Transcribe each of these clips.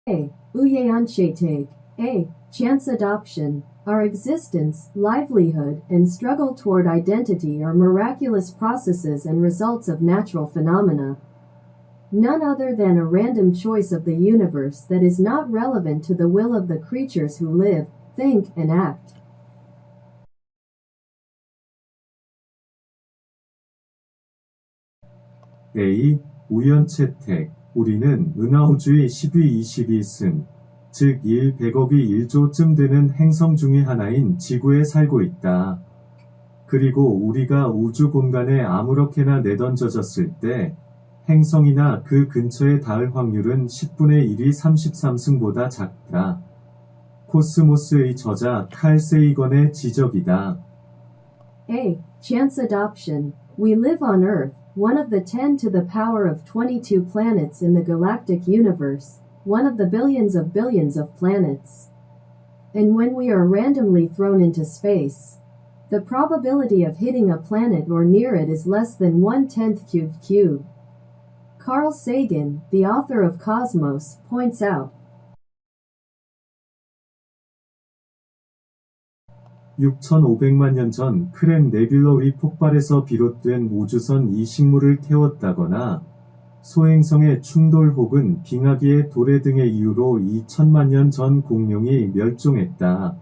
A. U연채택. A. Chance adoption. Our existence, livelihood, and struggle toward identity are miraculous processes and results of natural phenomena. None other than a random choice of the universe that is not relevant to the will of the creatures who live, think, and act. A. 우연채택. 우리는 은하우주의 1222승, 즉 100억이 1조쯤 되는 행성 중의 하나인 지구에 살고 있다. 그리고 우리가 우주공간에 아무렇게나 내던져졌을 때 행성이나 그 근처에 닿을 확률은 10분의 1이 33승보다 작다. 코스모스의 저자 칼 세이건의 지적이다. A. Chance adoption. We live on Earth, one of the 10 to the power of 22 planets in the galactic universe, one of the billions of planets. And when we are randomly thrown into space, the probability of hitting a planet or near it is less than 1/10 cubed. Carl Sagan, the author of Cosmos, points out. 6,500만 년 전 크렘 네뷸러의 폭발에서 비롯된 우주선 이식물을 태웠다거나 소행성의 충돌 혹은 빙하기의 도래 등의 이유로 2천만 년 전 공룡이 멸종했다.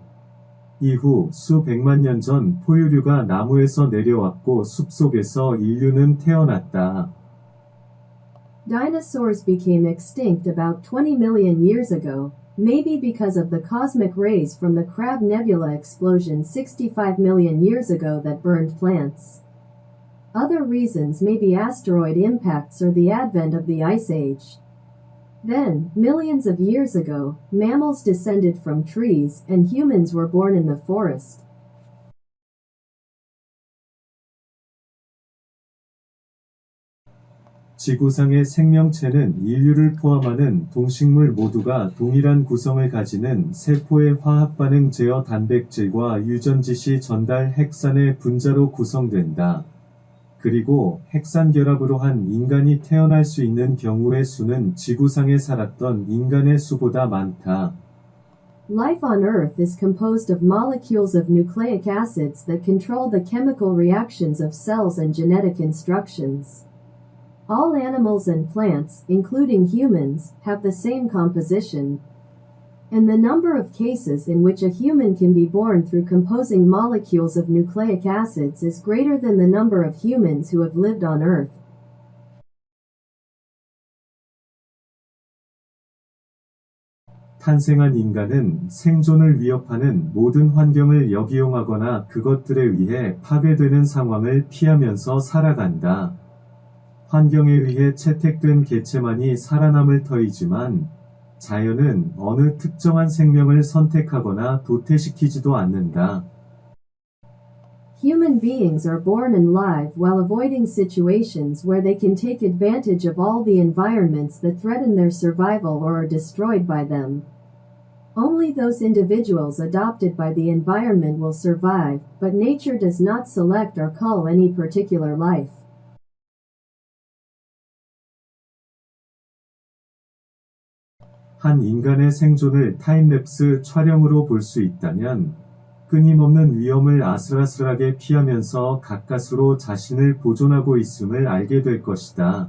이후 수백만 년 전 포유류가 나무에서 내려왔고 숲속에서 인류는 태어났다. Dinosaurs became extinct about 20 million years ago, maybe because of the cosmic rays from the Crab Nebula explosion 65 million years ago that burned plants. Other reasons may be asteroid impacts or the advent of the Ice Age. Then, millions of years ago, mammals descended from trees and humans were born in the forest. 지구상의 생명체는 인류를 포함하는 동식물 모두가 동일한 구성을 가지는 세포의 화학반응 제어 단백질과 유전지시 전달 핵산의 분자로 구성된다. 그리고 핵산 결합으로 한 인간이 태어날 수 있는 경우의 수는 지구상에 살았던 인간의 수보다 많다. Life on Earth is composed of molecules of nucleic acids that control the chemical reactions of cells and genetic instructions. All animals and plants, including humans, have the same composition. And the number of cases in which a human can be born through composing molecules of nucleic acids is greater than the number of humans who have lived on Earth. 탄생한 인간은 생존을 위협하는 모든 환경을 역이용하거나 그것들에 의해 파괴되는 상황을 피하면서 살아간다. 환경에 의해 채택된 개체만이 살아남을 터이지만 자연은 어느 특정한 생명을 선택하거나 도태시키지도 않는다. Human beings are born and live while avoiding situations where they can take advantage of all the environments that threaten their survival or are destroyed by them. Only those individuals adopted by the environment will survive, but nature does not select or cull any particular life. 한 인간의 생존을 타임랩스 촬영으로 볼 수 있다면 끊임없는 위험을 아슬아슬하게 피하면서 가까스로 자신을 보존하고 있음을 알게 될 것이다.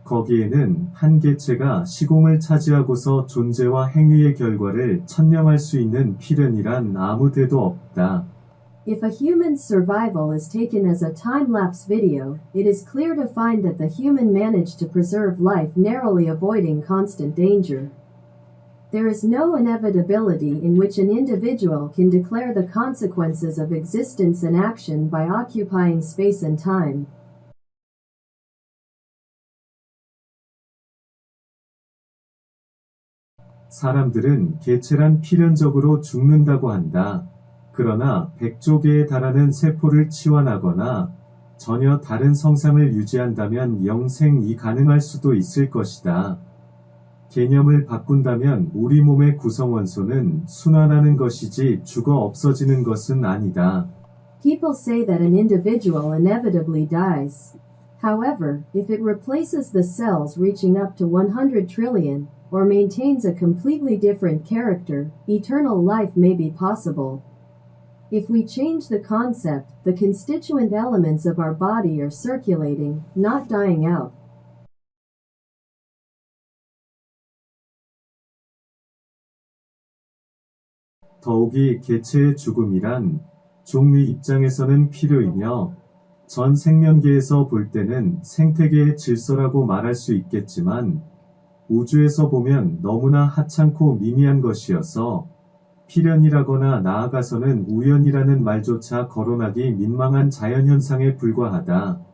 거기에는 한 개체가 시공을 차지하고서 존재와 행위의 결과를 천명할 수 있는 필연이란 아무데도 없다. If a human's survival is taken as a time-lapse video, it is clear to find that the human managed to preserve life narrowly avoiding constant danger. There is no inevitability in which an individual can declare the consequences of existence and action by occupying space and time. 사람들은 개체란 필연적으로 죽는다고 한다. 그러나 100조 개에 달하는 세포를 치환하거나 전혀 다른 성상을 유지한다면 영생이 가능할 수도 있을 것이다. 개념을 바꾼다면 우리 몸의 구성원소는 순환하는 것이지 죽어 없어지는 것은 아니다. People say that an individual inevitably dies. However, if it replaces the cells reaching up to 100 trillion, or maintains a completely different character, eternal life may be possible. If we change the concept, the constituent elements of our body are circulating, not dying out. 더욱이 개체의 죽음이란 종의 입장에서는 필요이며 전 생명계에서 볼 때는 생태계의 질서라고 말할 수 있겠지만 우주에서 보면 너무나 하찮고 미미한 것이어서 필연이라거나 나아가서는 우연이라는 말조차 거론하기 민망한 자연현상에 불과하다.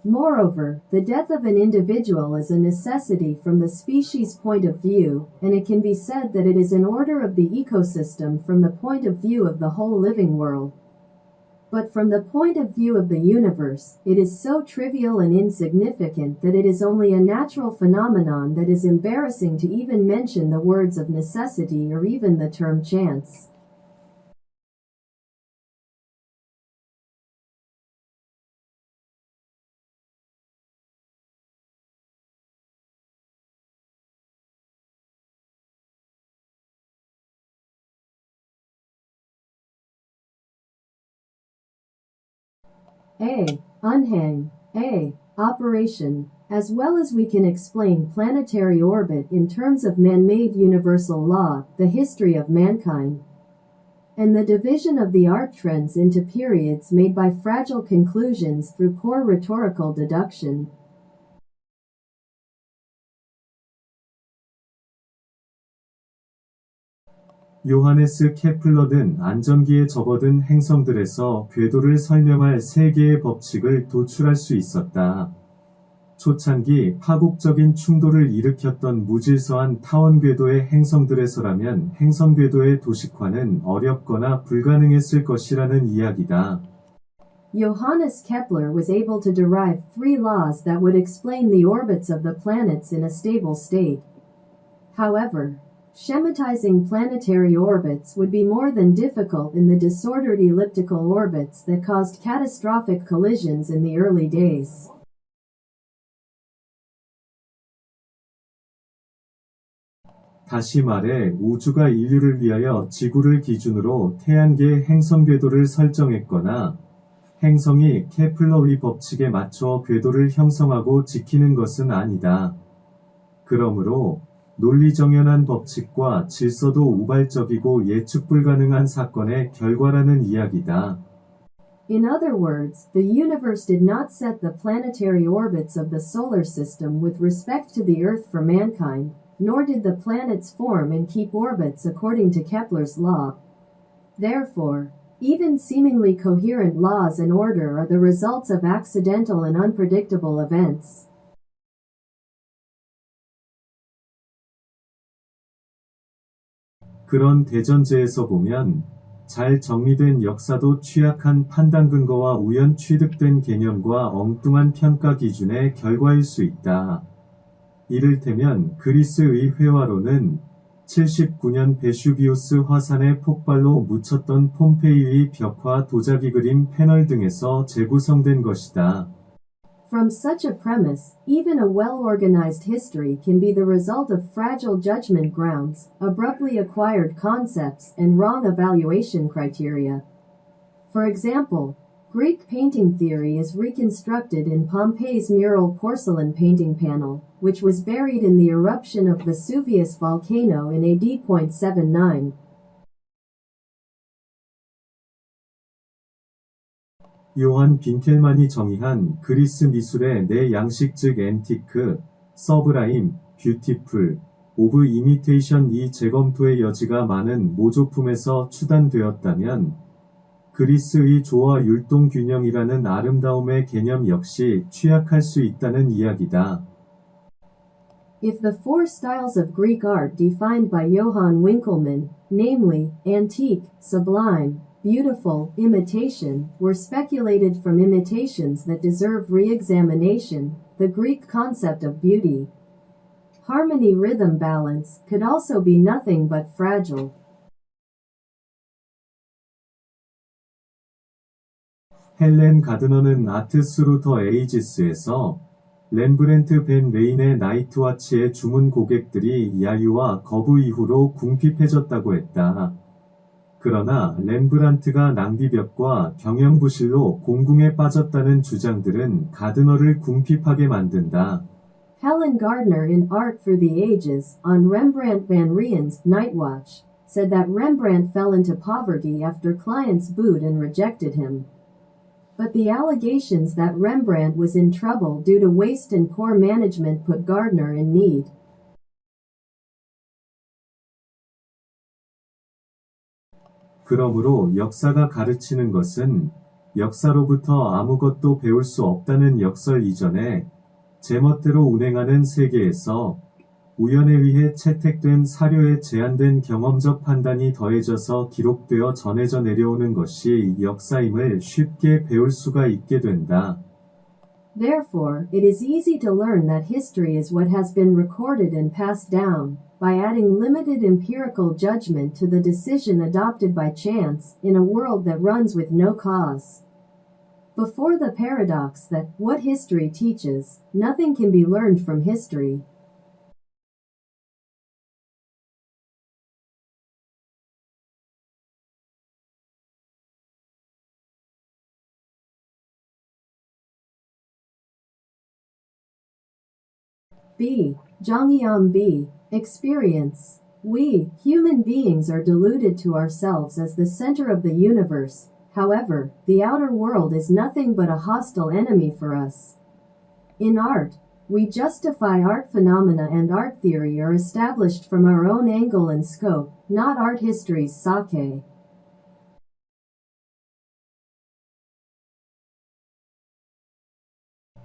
Moreover, the death of an individual is a necessity from the species' point of view, and it can be said that it is an order of the ecosystem from the point of view of the whole living world. But from the point of view of the universe, it is so trivial and insignificant that it is only a natural phenomenon that is embarrassing to even mention the words of necessity or even the term chance. A. Unhang. A. Operation. As well as we can explain planetary orbit in terms of man-made universal law, the history of mankind, and the division of the arc trends into periods made by fragile conclusions through poor rhetorical deduction. 요하네스 케플러는 안정기에 접어든 행성들에서 궤도를 설명할 세 개의 법칙을 도출할 수 있었다. 초창기 파국적인 충돌을 일으켰던 무질서한 타원 궤도의 행성들에서라면 행성 궤도의 도식화는 어렵거나 불가능했을 것이라는 이야기다. Johannes Kepler was able to derive three laws that would explain the orbits of the planets in a stable state. However, schematizing planetary orbits would be more than difficult in the disordered elliptical orbits that caused catastrophic collisions in the early days. 다시 말해 우주가 인류를 위하여 지구를 기준으로 태양계 행성 궤도를 설정했거나 행성이 케플러의 법칙에 맞춰 궤도를 형성하고 지키는 것은 아니다. 그러므로 논리정연한 법칙과 질서도 우발적이고 예측 불가능한 사건의 결과라는 이야기다. In other words, the universe did not set the planetary orbits of the solar system with respect to the Earth for mankind, nor did the planets form and keep orbits according to Kepler's law. Therefore, even seemingly coherent laws and order are the results of accidental and unpredictable events. 그런 대전제에서 보면 잘 정리된 역사도 취약한 판단 근거와 우연 취득된 개념과 엉뚱한 평가 기준의 결과일 수 있다. 이를테면 그리스의 회화로는 79년 베슈비우스 화산의 폭발로 묻혔던 폼페이의 벽화 도자기 그림 패널 등에서 재구성된 것이다. From such a premise, even a well-organized history can be the result of fragile judgment grounds, abruptly acquired concepts, and wrong evaluation criteria. For example, Greek painting theory is reconstructed in Pompeii's mural porcelain painting panel, which was buried in the eruption of Vesuvius volcano in AD.79. 요한 빈켈만이 정의한 그리스 미술의 네 양식 즉 앤티크, 서브라임, 뷰티풀, 오브 이미테이션 이 재검토의 여지가 많은 모조품에서 추단되었다면 그리스의 조화 율동 균형이라는 아름다움의 개념 역시 취약할 수 있다는 이야기다. If the four styles of Greek art defined by Johann Winkelmann, namely, antique, sublime, beautiful, imitation, were speculated from imitations that deserve re-examination, the Greek concept of beauty, harmony, rhythm, balance, could also be nothing but fragile. 헬렌 가드너는 아트 스루 더 에이지스에서 렘브렌트 벤 레인의 나이트와치의 주문 고객들이 야유와 거부 이후로 궁핍해졌다고 했다. 그러나 렘브란트가 낭비벽과 경영부실로 공궁에 빠졌다는 주장들은 가드너를 궁핍하게 만든다. Helen Gardner in Art for the Ages, on Rembrandt van Rien's Night Watch, said that Rembrandt fell into poverty after clients booed and rejected him. But the allegations that Rembrandt was in trouble due to waste and poor management put Gardner in need. 그러므로 역사가 가르치는 것은 역사로부터 아무것도 배울 수 없다는 역설 이전에 제멋대로 운행하는 세계에서 우연에 의해 채택된 사료에 제한된 경험적 판단이 더해져서 기록되어 전해져 내려오는 것이 역사임을 쉽게 배울 수가 있게 된다. Therefore, it is easy to learn that history is what has been recorded and passed down, by adding limited empirical judgment to the decision adopted by chance, in a world that runs with no cause. Before the paradox that, what history teaches, nothing can be learned from history. B. Jongyam B. Experience. We, human beings, are deluded to ourselves as the center of the universe. However, the outer world is nothing but a hostile enemy for us. In art, we justify art phenomena, and art theory are established from our own angle and scope, not art history's sake.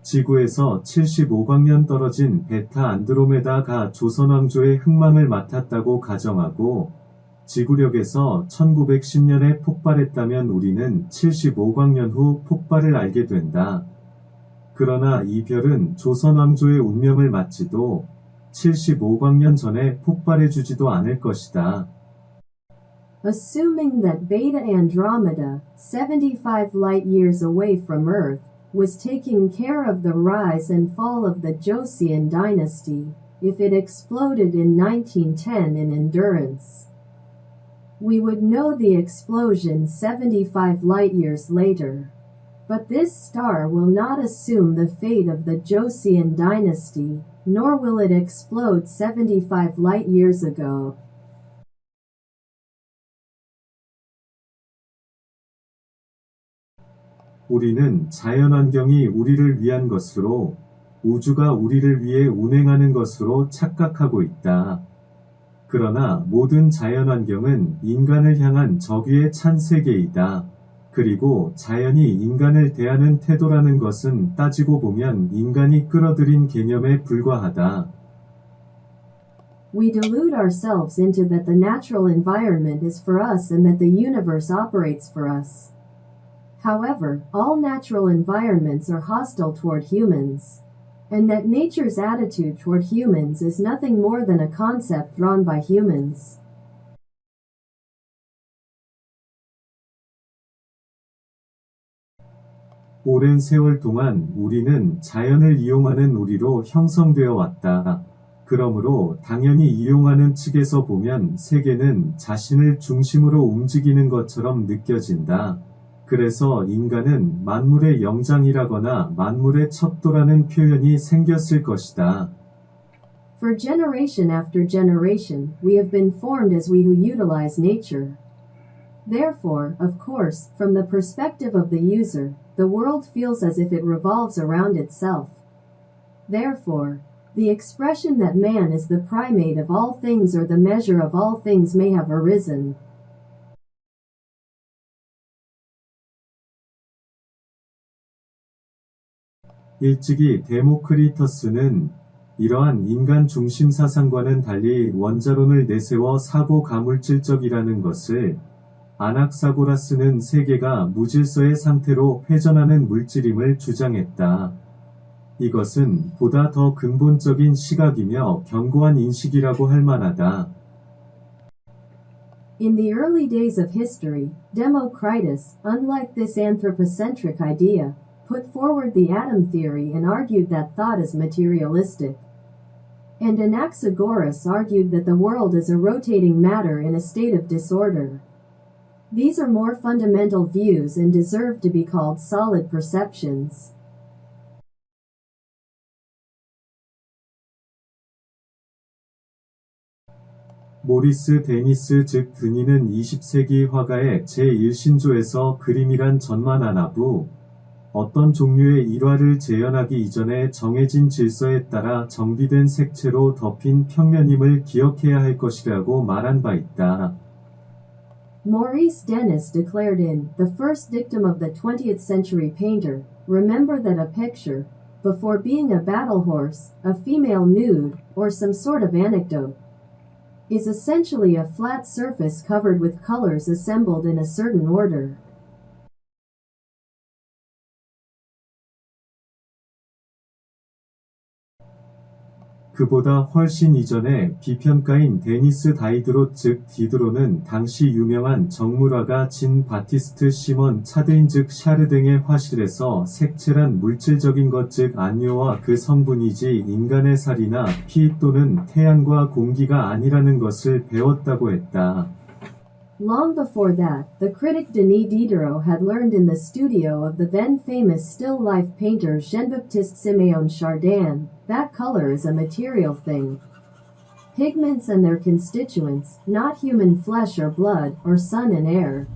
지구에서 75광년 떨어진 베타 안드로메다가 조선왕조의 흥망을 맡았다고 가정하고 지구력에서 1910년에 폭발했다면 우리는 75광년 후 폭발을 알게 된다. 그러나 이 별은 조선왕조의 운명을 맞지도 75광년 전에 폭발해주지도 않을 것이다. Assuming that Beta Andromeda, 75 light-years away from Earth, was taking care of the rise and fall of the Joseon dynasty, if it exploded in 1910 in endurance, we would know the explosion 75 light-years later. But this star will not assume the fate of the Joseon dynasty, nor will it explode 75 light-years ago. 우리는 자연환경이 우리를 위한 것으로 우주가 우리를 위해 운행하는 것으로 착각하고 있다. 그러나 모든 자연환경은 인간을 향한 적의에 찬 세계이다. 그리고 자연이 인간을 대하는 태도라는 것은 따지고 보면 인간이 끌어들인 개념에 불과하다. We delude ourselves into that the natural environment is for us and that the universe operates for us. However, all natural environments are hostile toward humans, and that nature's attitude toward humans is nothing more than a concept drawn by humans. 오랜 세월 동안 우리는 자연을 이용하는 우리로 형성되어 왔다. 그러므로 당연히 이용하는 측에서 보면 세계는 자신을 중심으로 움직이는 것처럼 느껴진다. 그래서 인간은 만물의 영장이라거나 만물의 척도라는 표현이 생겼을 것이다. For generation after generation, we have been formed as we who utilize nature. Therefore, of course, from the perspective of the user, the world feels as if it revolves around itself. Therefore, the expression that man is the primate of all things or the measure of all things may have arisen. 일찍이 데모크리터스는 이러한 인간 중심 사상과는 달리 원자론을 내세워 사고 가물질적이라는 것을, 아낙사고라스는 세계가 무질서의 상태로 회전하는 물질임을 주장했다. 이것은 보다 더 근본적인 시각이며 견고한 인식이라고 할 만하다. In the early days of history, Democritus, unlike this anthropocentric idea, put forward the atom theory and argued that thought is materialistic. And Anaxagoras argued that the world is a rotating matter in a state of disorder. These are more fundamental views and deserve to be called solid perceptions. 모리스 데니스 즉 드니는 20세기 화가의 제1신조에서 그림이란 전만하나부 어떤 종류의 일화를 재현하기 이전에 정해진 질서에 따라 정비된 색채로 덮인 평면임을 기억해야 할 것이라고 말한 바 있다. Maurice Denis declared in The First Dictum of the 20th Century Painter, remember that a picture, before being a battle horse, a female nude, or some sort of anecdote, is essentially a flat surface covered with colors assembled in a certain order. 그보다 훨씬 이전에 비평가인 데니스 다이드롯 즉 디드로는 당시 유명한 정물화가 진 바티스트 시몬 차드인 즉 샤르댕의 화실에서 색채란 물질적인 것 즉 안료와 그 성분이지 인간의 살이나 피 또는 태양과 공기가 아니라는 것을 배웠다고 했다. Long before that, the critic Denis Diderot had learned in the studio of the then famous still life painter Jean-Baptiste Siméon Chardin that color is a material thing. Pigments and their constituents, not human flesh or blood, or sun and air.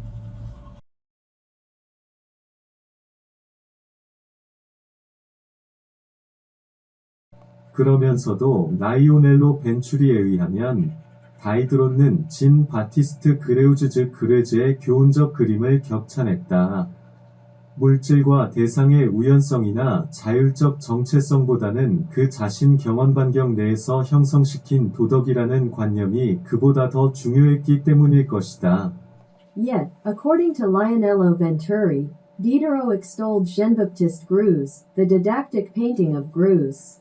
그러면서도 라이오넬로 벤추리에 의하면 다이드롯은 진 바티스트 그레우즈 즉 그레즈의 교훈적 그림을 격찬했다. 물질과 대상의 우연성이나 자율적 정체성보다는 그 자신 경험반경 내에서 형성시킨 도덕이라는 관념이 그보다 더 중요했기 때문일 것이다. Yet, according to Lionello Venturi, Diderot extolled Jean-Baptiste Greuze, the didactic painting of Greuze.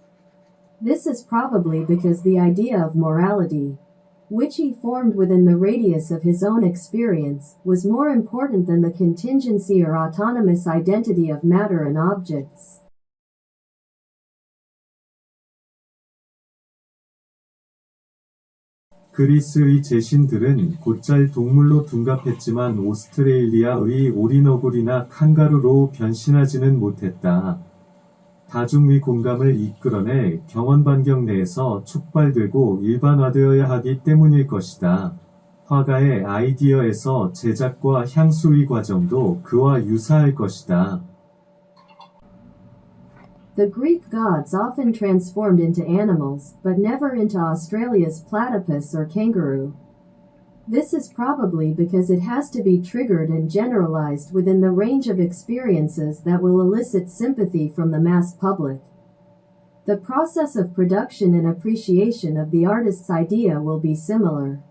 This is probably because the idea of morality, which he formed within the radius of his own experience, was more important than the contingency or autonomous identity of matter and objects. 그리스의 제신들은 곧잘 동물로 둔갑했지만 오스트레일리아의 오리너구리나 칸가루로 변신하지는 못했다. 다중의 공감을 이끌어내 경험반경 내에서 촉발되고 일반화되어야 하기 때문일 것이다. 화가의 아이디어에서 제작과 향수의 과정도 그와 유사할 것이다. The Greek gods often transformed into animals, but never into Australia's platypus or kangaroo. This is probably because it has to be triggered and generalized within the range of experiences that will elicit sympathy from the mass public. The process of production and appreciation of the artist's idea will be similar.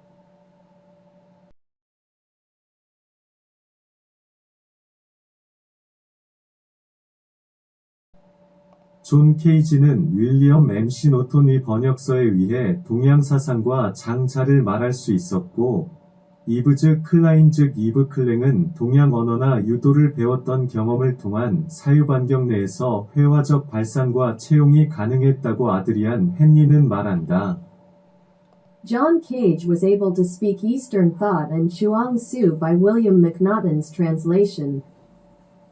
존 케이지는 윌리엄 MC 노톤의 번역서에 의해 동양사상과 장자를 말할 수 있었고, 이브 클라인 즉 이브 클랭은 동양 언어나 유도를 배웠던 경험을 통한 사유반경 내에서 회화적 발상과 채용이 가능했다고 아드리안 헨리는 말한다. John Cage was able to speak Eastern thought and Chuang Tzu by William McNaughton's translation.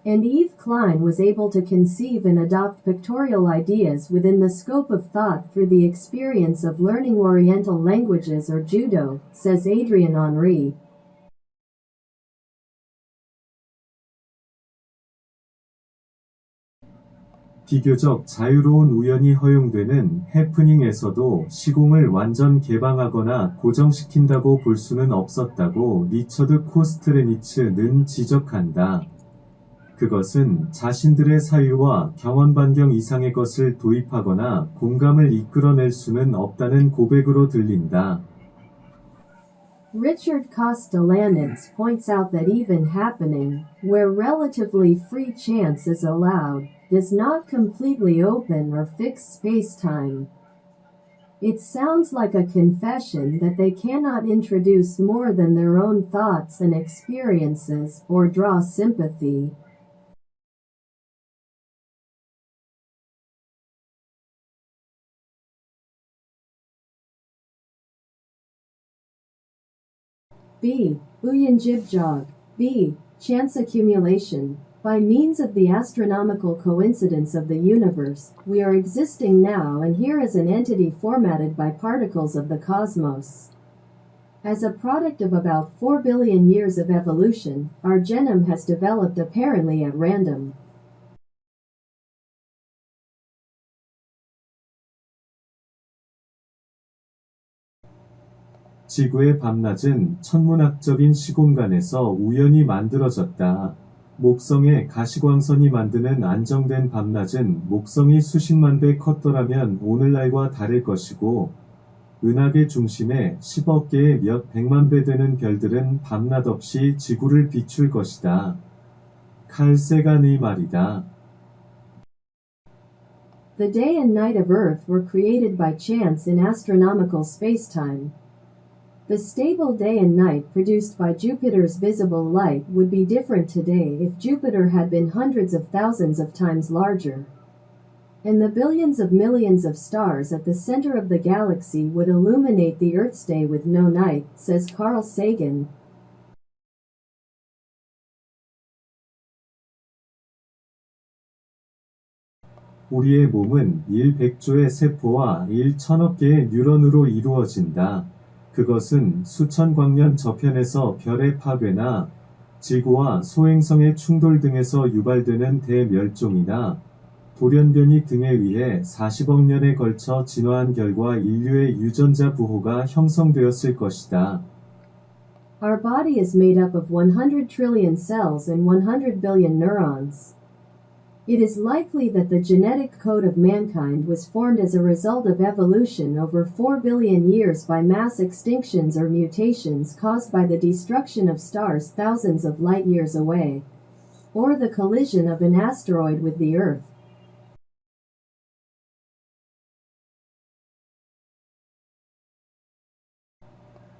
And Eve Klein was able to conceive and adopt pictorial ideas within the scope of thought through the experience of learning Oriental languages or Judo, says Adrian Henry. 비교적 자유로운 우연이 허용되는 해프닝에서도 시공을 완전 개방하거나 고정시킨다고 볼 수는 없었다고 리처드 코스트레니츠는 지적한다. 그것은 자신들의 사유와 경험반경 이상의 것을 도입하거나 공감을 이끌어낼 수는 없다는 고백으로 들린다. Richard Castellanets points out that even happening, where relatively free chance is allowed, does not completely open or fix space-time. It sounds like a confession that they cannot introduce more than their own thoughts and experiences or draw sympathy. B. 우연집적. B. Chance accumulation. By means of the astronomical coincidence of the universe, we are existing now and here as an entity formatted by particles of the cosmos. As a product of about 4 billion years of evolution, our genome has developed apparently at random. 지구의 밤낮은 천문학적인 시공간에서 우연히 만들어졌다. 목성의 가시광선이 만드는 안정된 밤낮은 목성이 수십만 배 컸더라면 오늘날과 다를 것이고, 은하계 중심에 10억 개의 몇 백만 배 되는 별들은 밤낮 없이 지구를 비출 것이다. 칼 세간의 말이다. The day and night of Earth were created by chance in astronomical spacetime. The stable day and night produced by Jupiter's visible light would be different today if Jupiter had been hundreds of thousands of times larger. And the billions of millions of stars at the center of the galaxy would illuminate the Earth's day with no night, says Carl Sagan. 우리의 몸은 1,100조의 세포와 1,000억 개의 뉴런으로 이루어진다. 그것은 수천 광년 저편에서 별의 파괴나 지구와 소행성의 충돌 등에서 유발되는 대멸종이나 돌연변이 등에 의해 40억 년에 걸쳐 진화한 결과 인류의 유전자 부호가 형성되었을 것이다. Our body is made up of 100 trillion cells and 100 billion neurons. It is likely that the genetic code of mankind was formed as a result of evolution over 4 billion years by mass extinctions or mutations caused by the destruction of stars thousands of light years away, or the collision of an asteroid with the Earth.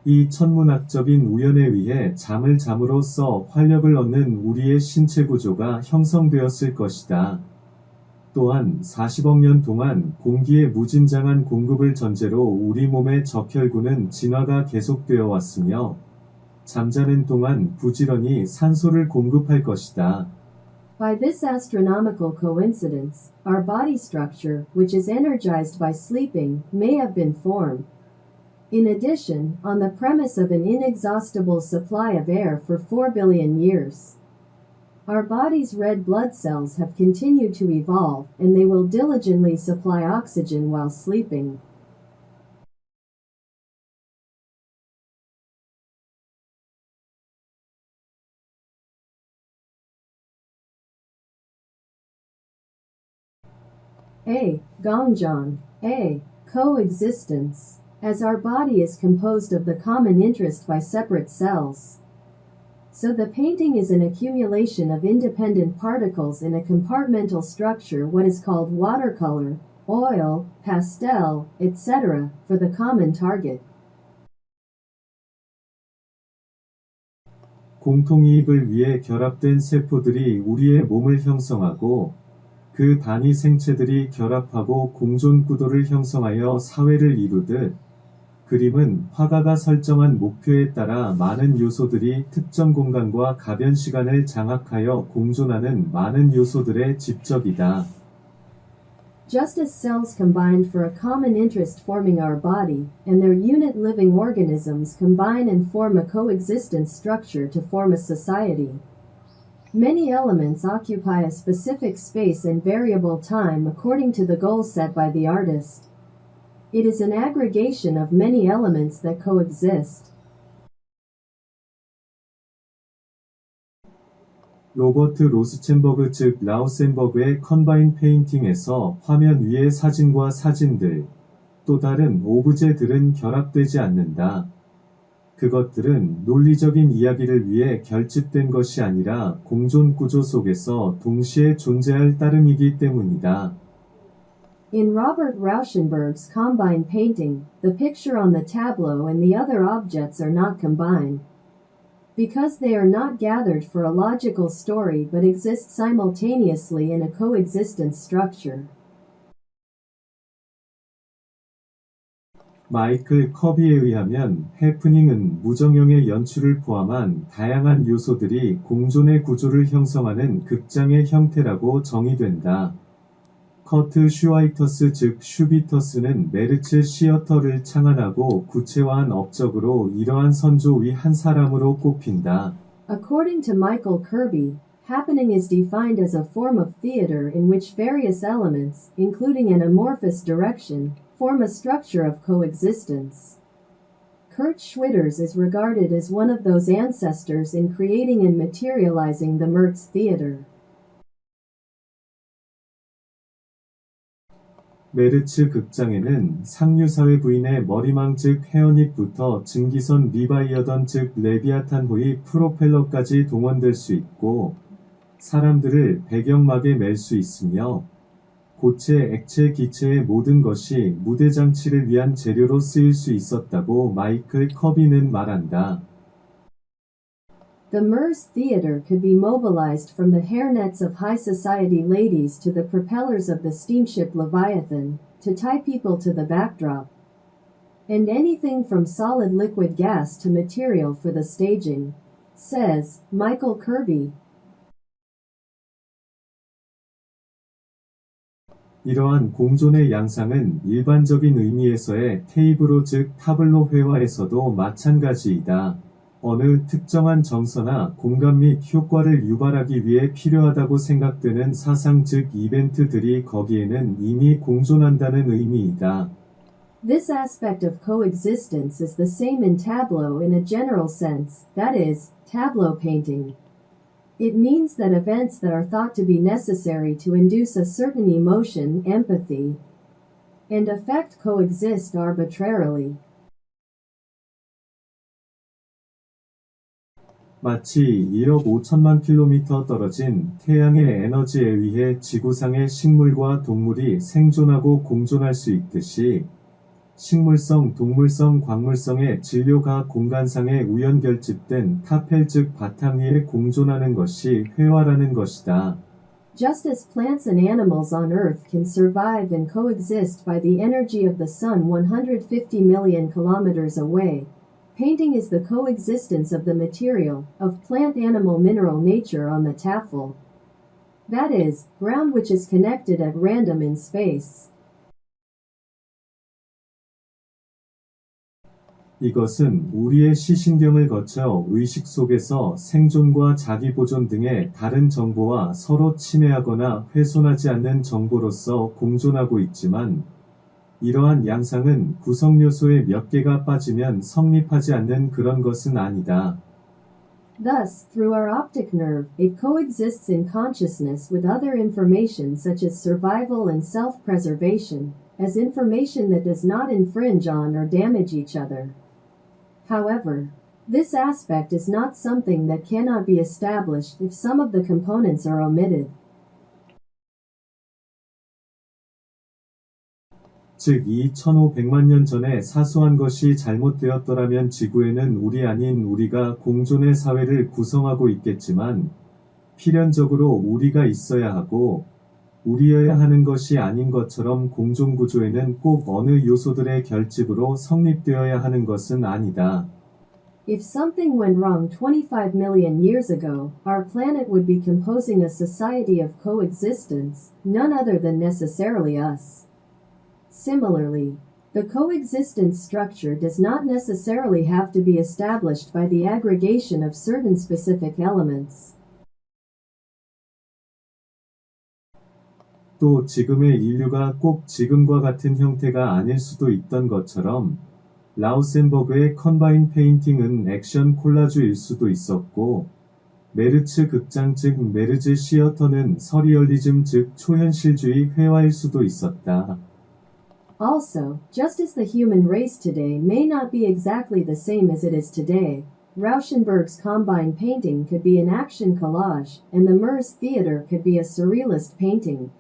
이 천문학적인 우연에 의해 잠을 잠으로써 활력을 얻는 우리의 신체 구조가 형성되었을 것이다. 또한 40억 년 동안 공기의 무진장한 공급을 전제로 우리 몸의 적혈구는 진화가 계속되어 왔으며, 잠자는 동안 부지런히 산소를 공급할 것이다. By this astronomical coincidence, our body structure, which is energized by sleeping, may have been formed. In addition, on the premise of an inexhaustible supply of air for 4 billion years. Our body's red blood cells have continued to evolve, and they will diligently supply oxygen while sleeping. A. Gongjon. A. Coexistence. As our body is composed of the common interest by separate cells. So the painting is an accumulation of independent particles in a compartmental structure, what is called watercolor, oil, pastel, etc., for the common target. 공통이익을 위해 결합된 세포들이 우리의 몸을 형성하고, 그 단위 생체들이 결합하고 공존 구도를 형성하여 사회를 이루듯, 그림은 화가가 설정한 목표에 따라 많은 요소들이 특정 공간과 가변 시간을 장악하여 공존하는 많은 요소들의 집적이다. Just as cells combined for a common interest forming our body, and their unit living organisms combine and form a coexistence structure to form a society. Many elements occupy a specific space and variable time according to the goal set by the artist. It is an aggregation of many elements that coexist. 로버트 로스챈버그 즉 라우센버그의 컨바인 페인팅에서 화면 위의 사진과 사진들, 또 다른 오브제들은 결합되지 않는다. 그것들은 논리적인 이야기를 위해 결집된 것이 아니라 공존 구조 속에서 동시에 존재할 따름이기 때문이다. In Robert Rauschenberg's combined painting, the picture on the tableau and the other objects are not combined, because they are not gathered for a logical story but exist simultaneously in a coexistence structure. 마이클 커비에 의하면 해프닝은 무정형의 연출을 포함한 다양한 요소들이 공존의 구조를 형성하는 극장의 형태라고 정의된다. 커트 슈와이터스 즉 슈비터스는 메르츠 시어터를 창안하고 구체화한 업적으로 이러한 선조의 한 사람으로 꼽힌다. According to Michael Kirby, happening is defined as a form of theater in which various elements, including an amorphous direction, form a structure of coexistence. Kurt Schwitters is regarded as one of those ancestors in creating and materializing the Merz theater. 메르츠 극장에는 상류사회 부인의 머리망 즉 헤어닉부터 증기선 리바이어던 즉 레비아탄호의 프로펠러까지 동원될 수 있고 사람들을 배경막에 맬 수 있으며 고체, 액체, 기체의 모든 것이 무대 장치를 위한 재료로 쓰일 수 있었다고 마이클 커비는 말한다. The Merz theater could be mobilized from the hairnets of high society ladies to the propellers of the steamship Leviathan, to tie people to the backdrop, and anything from solid liquid gas to material for the staging, says Michael Kirby. 이러한 공존의 양상은 일반적인 의미에서의 테이블로 즉 타블로 회화에서도 마찬가지이다. 어느 특정한 정서나 공감 및 효과를 유발하기 위해 필요하다고 생각되는 사상 즉 이벤트들이 거기에는 이미 공존한다는 의미이다. This aspect of coexistence is the same in tableau in a general sense, that is, tableau painting. It means that events that are thought to be necessary to induce a certain emotion, empathy, and affect coexist arbitrarily. 마치 1억 5천만 킬로미터 떨어진 태양의 에너지에 의해 지구상의 식물과 동물이 생존하고 공존할 수 있듯이 식물성, 동물성, 광물성의 진료가 공간상에 우연 결집된 타펠 즉 바탕 위에 공존하는 것이 회화라는 것이다. Just as plants and animals on Earth can survive and coexist by the energy of the sun 150 million kilometers away, painting is the coexistence of the material, of plant animal mineral nature on the taffel. That is, ground which is connected at random in space. 이것은 우리의 시신경을 거쳐 의식 속에서 생존과 자기보존 등의 다른 정보와 서로 침해하거나 훼손하지 않는 정보로서 공존하고 있지만 이러한 양상은 구성요소의 몇 개가 빠지면 성립하지 않는 그런 것은 아니다. Thus, through our optic nerve, it coexists in consciousness with other information such as survival and self-preservation, as information that does not infringe on or damage each other. However, this aspect is not something that cannot be established if some of the components are omitted. 즉, 이 1500만 년 전에 사소한 것이 잘못되었더라면 지구에는 우리 아닌 우리가 공존의 사회를 구성하고 있겠지만 필연적으로 우리가 있어야 하고 우리여야 하는 것이 아닌 것처럼 공존구조에는 꼭 어느 요소들의 결집으로 성립되어야 하는 것은 아니다. If something went wrong 25 million years ago, our planet would be composing a society of coexistence, none other than necessarily us. Similarly, the coexistence structure does not necessarily have to be established by the aggregation of certain specific elements. 또 지금의 인류가 꼭 지금과 같은 형태가 아닐 수도 있던 것처럼 라우센버그의 컨바인 페인팅은 액션 콜라주일 수도 있었고 메르츠 극장 즉 메르즈 시어터는 서리얼리즘 즉 초현실주의 회화일 수도 있었다. Also, just as the human race today may not be exactly the same as it is today, Rauschenberg's combine painting could be an action collage, and the Merz theater could be a surrealist painting.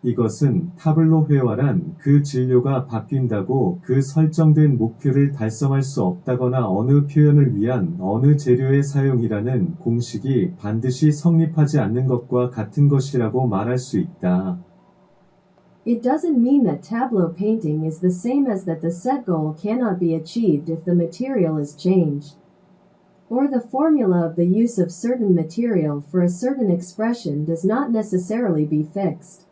이것은 타블로 회화란 그 진료가 바뀐다고 그 설정된 목표를 달성할 수 없다거나 어느 표현을 위한 어느 재료의 사용이라는 공식이 반드시 성립하지 않는 것과 같은 것이라고 말할 수 있다. It doesn't mean that tableau painting is the same as that the set goal cannot be achieved if the material is changed. Or the formula of the use of certain material for a certain expression does not necessarily be fixed.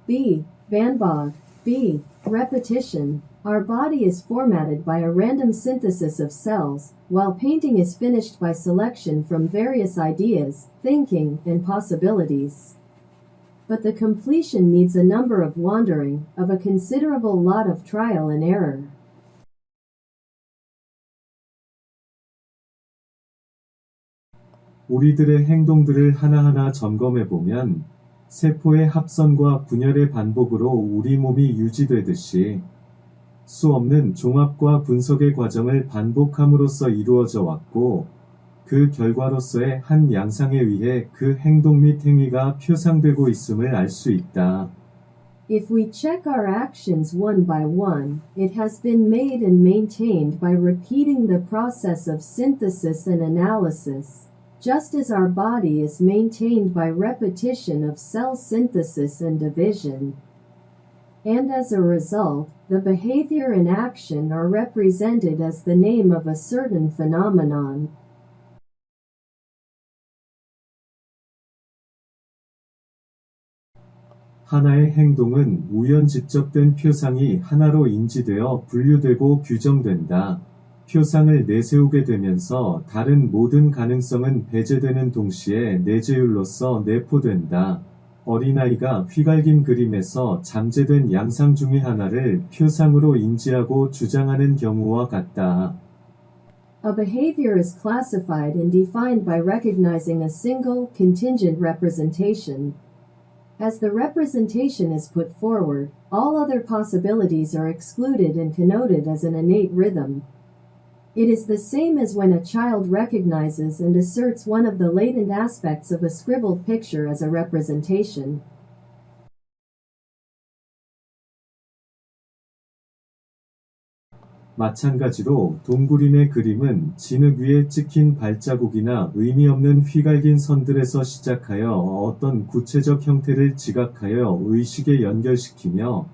B. Van Gogh. B. Repetition. Our body is formatted by a random synthesis of cells, while painting is finished by selection from various ideas, thinking, and possibilities. But the completion needs a number of wandering, of a considerable lot of trial and error. 우리들의 행동들을 하나하나 점검해보면 세포의 합선과 분열의 반복으로 우리 몸이 유지되듯이 수없는 종합과 분석의 과정을 반복함으로써 이루어져 왔고 그 결과로서의 한 양상에 의해 그 행동 및 행위가 표상되고 있음을 알 수 있다. If we check our actions one by one, it has been made and maintained by repeating the process of synthesis and analysis, just as our body is maintained by repetition of cell synthesis and division. And as a result, the behavior and action are represented as the name of a certain phenomenon. 하나의 행동은 우연집적된 표상이 하나로 인지되어 분류되고 규정된다. 표상을 내세우게 되면서 다른 모든 가능성은 배제되는 동시에 내재율로서 내포된다. 어린아이가 휘갈긴 그림에서 잠재된 양상 중의 하나를 표상으로 인지하고 주장하는 경우와 같다. A behavior is classified and defined by recognizing a single, contingent representation. As the representation is put forward, all other possibilities are excluded and connoted as an innate rhythm. It is the same as when a child recognizes and asserts one of the latent aspects of a scribbled picture as a representation. 마찬가지로 동굴인의 그림은 진흙 위에 찍힌 발자국이나 의미 없는 휘갈긴 선들에서 시작하여 어떤 구체적 형태를 지각하여 의식에 연결시키며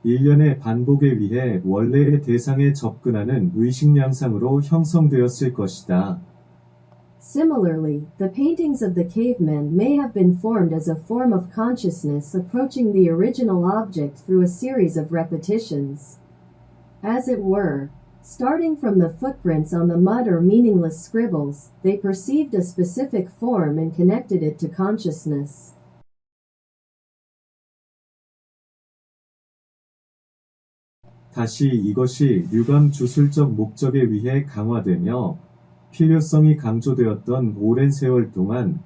일련의 반복에 의해 원래의 대상에 접근하는 의식 양상으로 형성되었을 것이다. Similarly, the paintings of the cavemen may have been formed as a form of consciousness approaching the original object through a series of repetitions. As it were, starting from the footprints on the mud or meaningless scribbles, they perceived a specific form and connected it to consciousness. 다시 이것이 류감 주술적 목적에 의해 강화되며 필요성이 강조되었던 오랜 세월 동안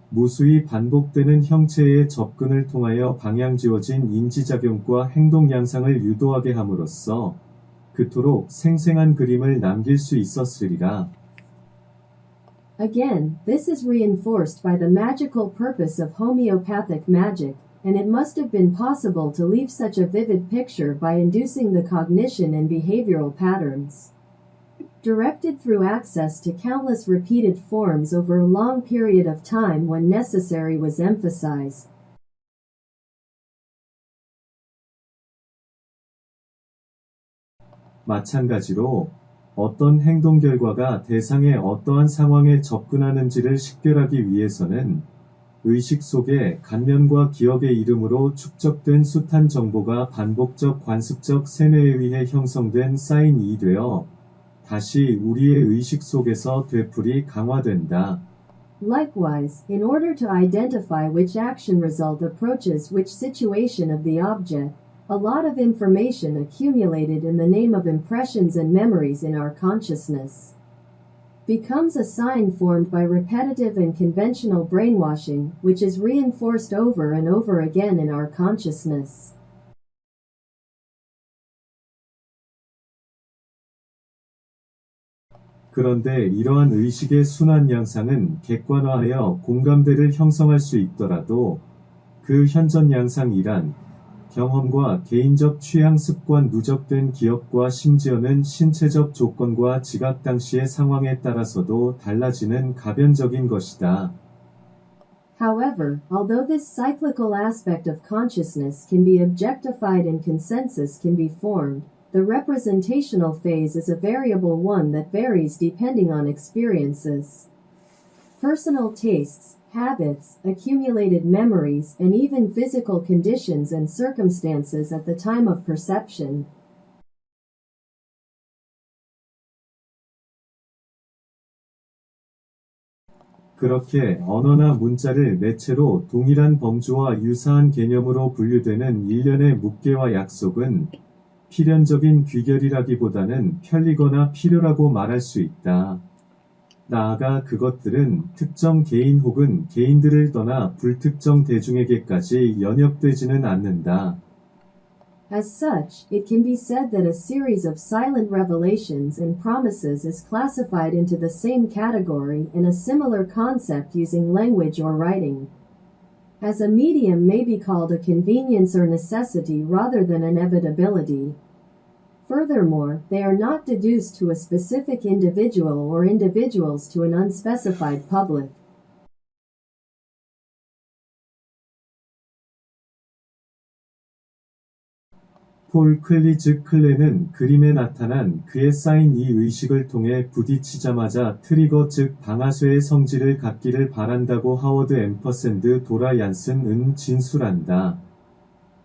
무수히 반복되는 형체의 접근을 통하여 방향지어진 인지작용과 행동 양상을 유도하게 함으로써 그토록 생생한 그림을 남길 수 있었으리라. Again, this is reinforced by the magical purpose of homeopathic magic, and it must have been possible to leave such a vivid picture by inducing the cognition and behavioral patterns. Directed through access to countless repeated forms over a long period of time when necessary was emphasized. 마찬가지로 어떤 행동 결과가 대상의 어떠한 상황에 접근하는지를 식별하기 위해서는 의식 속에 간면과 기억의 이름으로 축적된 숱한 정보가 반복적 관습적 세뇌에 의해 형성된 사인이 되어 다시 우리의 의식 속에서 되풀이 강화된다. Likewise, in order to identify which action result approaches which situation of the object, a lot of information accumulated in the name of impressions and memories in our consciousness becomes a sign formed by repetitive and conventional brainwashing, which is reinforced over and over again in our consciousness. 그런데 이러한 의식의 순환 양상은 객관화하여 공감대를 형성할 수 있더라도 그 현전 양상이란 경험과 개인적 취향 습관 누적된 기억과 심지어는 신체적 조건과 지각 당시의 상황에 따라서도 달라지는 가변적인 것이다. However, although this cyclical aspect of consciousness can be objectified and consensus can be formed, the representational phase is a variable one that varies depending on experiences. Personal tastes, habits, accumulated memories, and even physical conditions and circumstances at the time of perception. 그렇게 언어나 문자를 매체로 동일한 범주와 유사한 개념으로 분류되는 일련의 묵계와 약속은 필연적인 귀결이라기보다는 편리거나 필요라고 말할 수 있다. 나아가 그것들은 특정 개인 혹은 개인들을 떠나 불특정 대중에게까지 연역되지는 않는다. As such, it can be said that a series of silent revelations and promises is classified into the same category in a similar concept using language or writing. As a medium may be called a convenience or necessity rather than inevitability. Furthermore, they are not deduced to a specific individual or individuals to an unspecified public. 폴 클리즈 클레는 그림에 나타난 그에 쌓인 이 의식을 통해 부딪히자마자 트리거 즉 방아쇠의 성질을 갖기를 바란다고 하워드 앰퍼샌드 도라 얀슨은 진술한다.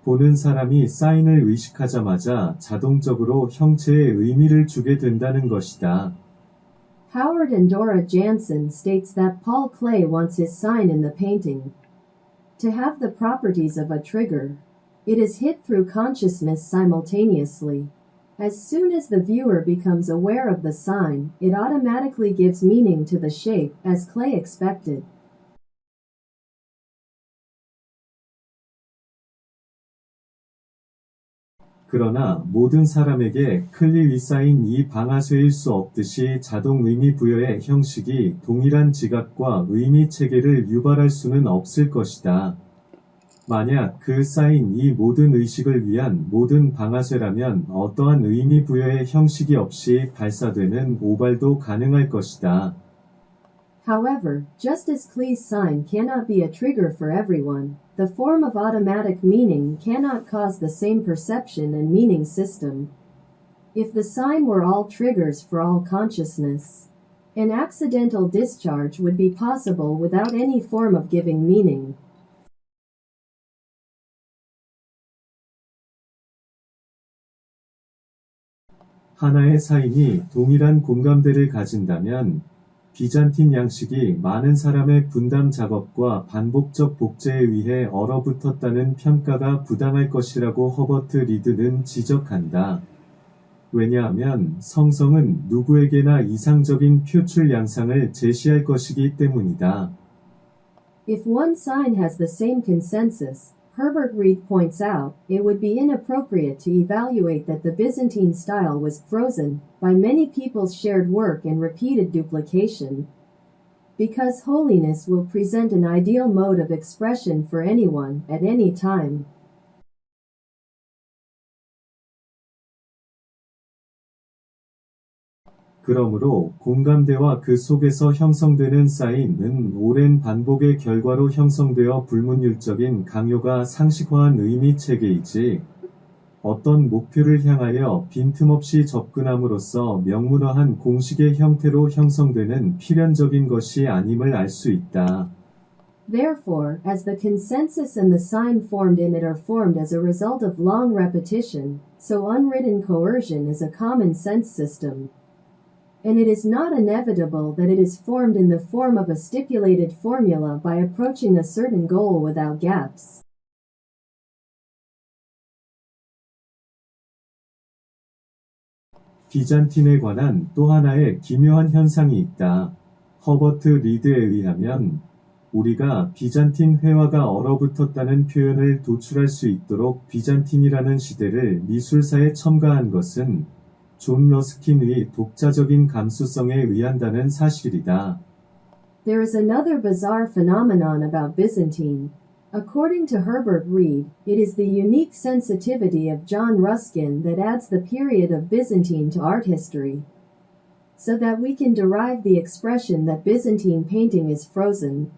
보는 사람이 사인을 의식하자마자 자동적으로 형체에 의미를 주게 된다는 것이다. Howard and Dora Jansen states that Paul Klee wants his sign in the painting to have the properties of a trigger. It is hit through consciousness simultaneously. As soon as the viewer becomes aware of the sign, it automatically gives meaning to the shape, as Klee expected. 그러나 모든 사람에게 클리 위 쌓인 이 방아쇠일 수 없듯이 자동 의미 부여의 형식이 동일한 지각과 의미 체계를 유발할 수는 없을 것이다. 만약 그 쌓인 이 모든 의식을 위한 모든 방아쇠라면 어떠한 의미 부여의 형식이 없이 발사되는 오발도 가능할 것이다. However, just as Klee's sign cannot be a trigger for everyone, the form of automatic meaning cannot cause the same perception and meaning system. If the sign were all triggers for all consciousness, an accidental discharge would be possible without any form of giving meaning. 하나의 사인이 동일한 공감대를 가진다면 비잔틴 양식이 많은 사람의 분담 작업과 반복적 복제에 의해 얼어붙었다는 평가가 부당할 것이라고 허버트 리드는 지적한다. 왜냐하면 성성은 누구에게나 이상적인 표출 양상을 제시할 것이기 때문이다. If one sign has the same consensus, Herbert Reed points out, it would be inappropriate to evaluate that the Byzantine style was frozen by many people's shared work and repeated duplication. Because holiness will present an ideal mode of expression for anyone, at any time. 그러므로 공감대와 그 속에서 형성되는 사인은 오랜 반복의 결과로 형성되어 불문율적인 강요가 상식화한 의미 체계이지 어떤 목표를 향하여 빈틈없이 접근함으로써 명문화한 공식의 형태로 형성되는 필연적인 것이 아님을 알 수 있다. Therefore, as the consensus and the sign formed in it are formed as a result of long repetition, so unwritten coercion is a common sense system. And it is not inevitable that it is formed in the form of a stipulated formula by approaching a certain goal without gaps. 비잔틴에 관한 또 하나의 기묘한 현상이 있다. 허버트 리드에 의하면 우리가 비잔틴 회화가 얼어붙었다는 표현을 도출할 수 있도록 비잔틴이라는 시대를 미술사에 첨가한 것은 존 러스킨의 독자적인 감수성에 의한다는 사실이다. There is another bizarre phenomenon about Byzantine. According to Herbert Reed, it is the unique sensitivity of John Ruskin that adds the period of Byzantine to art history, so that we can derive the expression that Byzantine painting is frozen.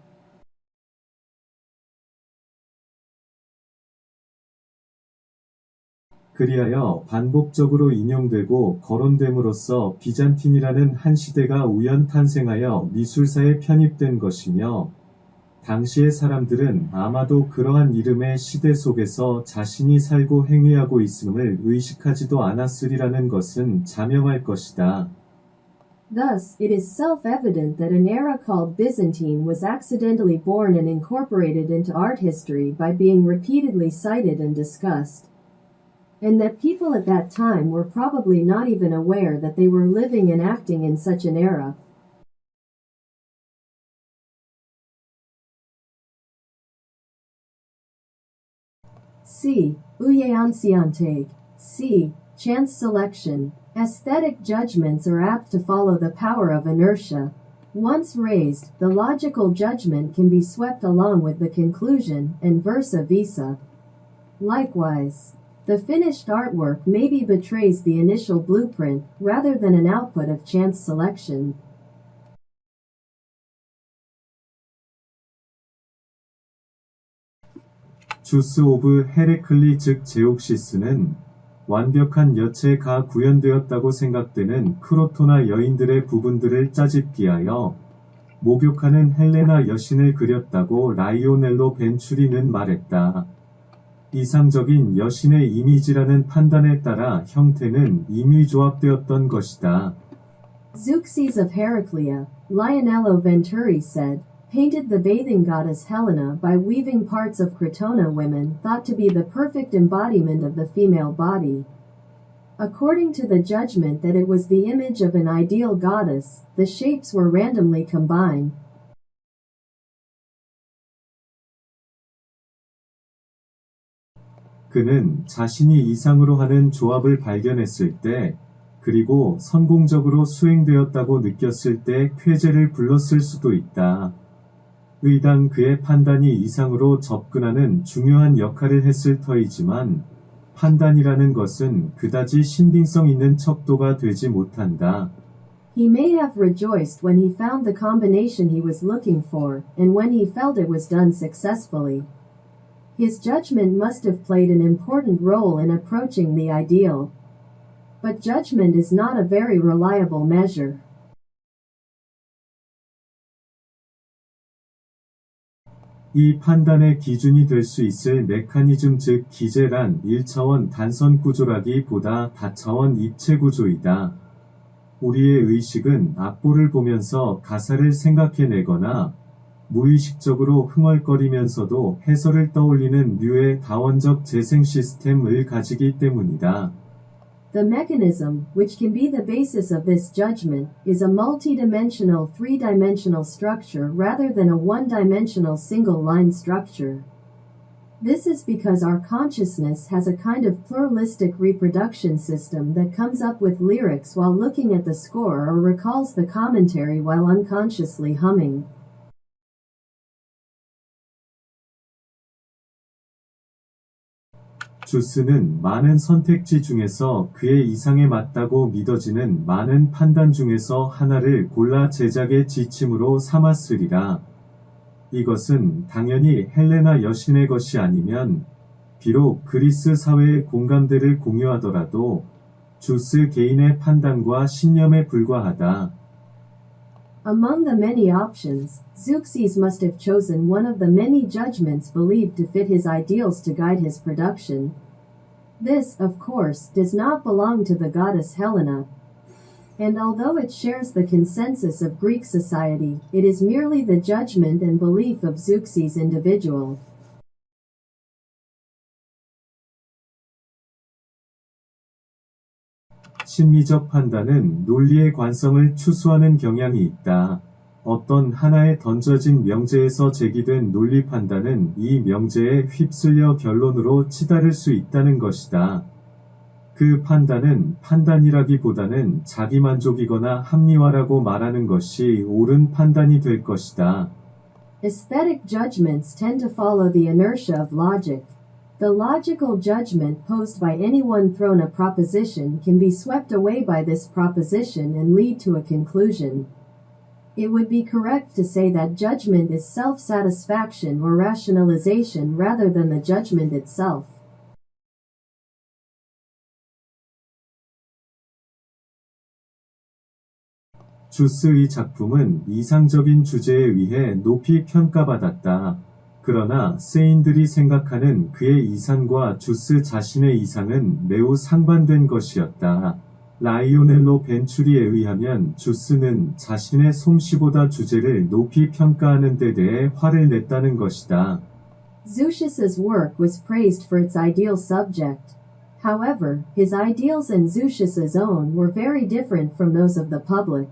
그리하여 반복적으로 인용되고 거론됨으로써 비잔틴이라는 한 시대가 우연 탄생하여 미술사에 편입된 것이며, 당시의 사람들은 아마도 그러한 이름의 시대 속에서 자신이 살고 행위하고 있음을 의식하지도 않았으리라는 것은 자명할 것이다. Thus, it is self-evident that an era called Byzantine was accidentally born and incorporated into art history by being repeatedly cited and discussed, and that people at that time were probably not even aware that they were living and acting in such an era. C. U연채택. C. Chance selection. Aesthetic judgments are apt to follow the power of inertia. Once raised, the logical judgment can be swept along with the conclusion, and vice versa. Likewise, the finished artwork maybe betrays the initial blueprint, rather than an output of chance selection. 주스 오브 헤레클리 즉 제옥시스는 완벽한 여체가 구현되었다고 생각되는 크로토나 여인들의 부분들을 짜집기하여 목욕하는 헬레나 여신을 그렸다고 라이오넬로 벤추리는 말했다. 이상적인 여신의 이미지라는 판단에 따라 형태는 이미 조합되었던 것이다. Zeuxis of Heraclea, Lionello Venturi said, painted the bathing goddess Helena by weaving parts of Crotona women thought to be the perfect embodiment of the female body. According to the judgment that it was the image of an ideal goddess, the shapes were randomly combined. 그는 자신이 이상으로 하는 조합을 발견했을 때, 그리고 성공적으로 수행되었다고 느꼈을 때 쾌재를 불렀을 수도 있다. 의당 그의 판단이 이상으로 접근하는 중요한 역할을 했을 터이지만, 판단이라는 것은 그다지 신빙성 있는 척도가 되지 못한다. He may have rejoiced when he found the combination he was looking for, and when he felt it was done successfully. His judgment must have played an important role in approaching the ideal. But judgment is not a very reliable measure. 이 판단의 기준이 될 수 있을 메커니즘 즉 기제란 1차원 단선 구조라기보다 다차원 입체 구조이다. 우리의 의식은 악보를 보면서 가사를 생각해내거나 무의식적으로 흥얼거리면서도 해설을 떠올리는 류의 다원적 재생 시스템을 가지기 때문이다. The mechanism, which can be the basis of this judgment, is a multidimensional three-dimensional structure rather than a one-dimensional single-line structure. This is because our consciousness has a kind of pluralistic reproduction system that comes up with lyrics while looking at the score or recalls the commentary while unconsciously humming. 주스는 많은 선택지 중에서 그의 이상에 맞다고 믿어지는 많은 판단 중에서 하나를 골라 제작의 지침으로 삼았으리라. 이것은 당연히 헬레나 여신의 것이 아니면 비록 그리스 사회의 공감대를 공유하더라도 주스 개인의 판단과 신념에 불과하다. Among the many options, Zeuxis must have chosen one of the many judgments believed to fit his ideals to guide his production. This, of course, does not belong to the goddess Helena, and although it shares the consensus of Greek society, it is merely the judgment and belief of Zeuxis individual. 심리적 판단은 논리의 관성을 추수하는 경향이 있다. 어떤 하나에 던져진 명제에서 제기된 논리 판단은 이 명제에 휩쓸려 결론으로 치달을 수 있다는 것이다. 그 판단은 판단이라기보다는 자기만족이거나 합리화라고 말하는 것이 옳은 판단이 될 것이다. Aesthetic judgments tend to follow the inertia of logic. The logical judgment posed by anyone thrown a proposition can be swept away by this proposition and lead to a conclusion. It would be correct to say that judgment is self-satisfaction or rationalization rather than the judgment itself. 주스의 작품은 이상적인 주제에 의해 높이 평가받았다. 그러나 세인들이 생각하는 그의 이상과 주스 자신의 이상은 매우 상반된 것이었다. 라이오넬로 벤추리에 의하면 주스는 자신의 솜씨보다 주제를 높이 평가하는 데 대해 화를 냈다는 것이다. Zeuxis's work was praised for its ideal subject. However, his ideals and Zeuxis's own were very different from those of the public.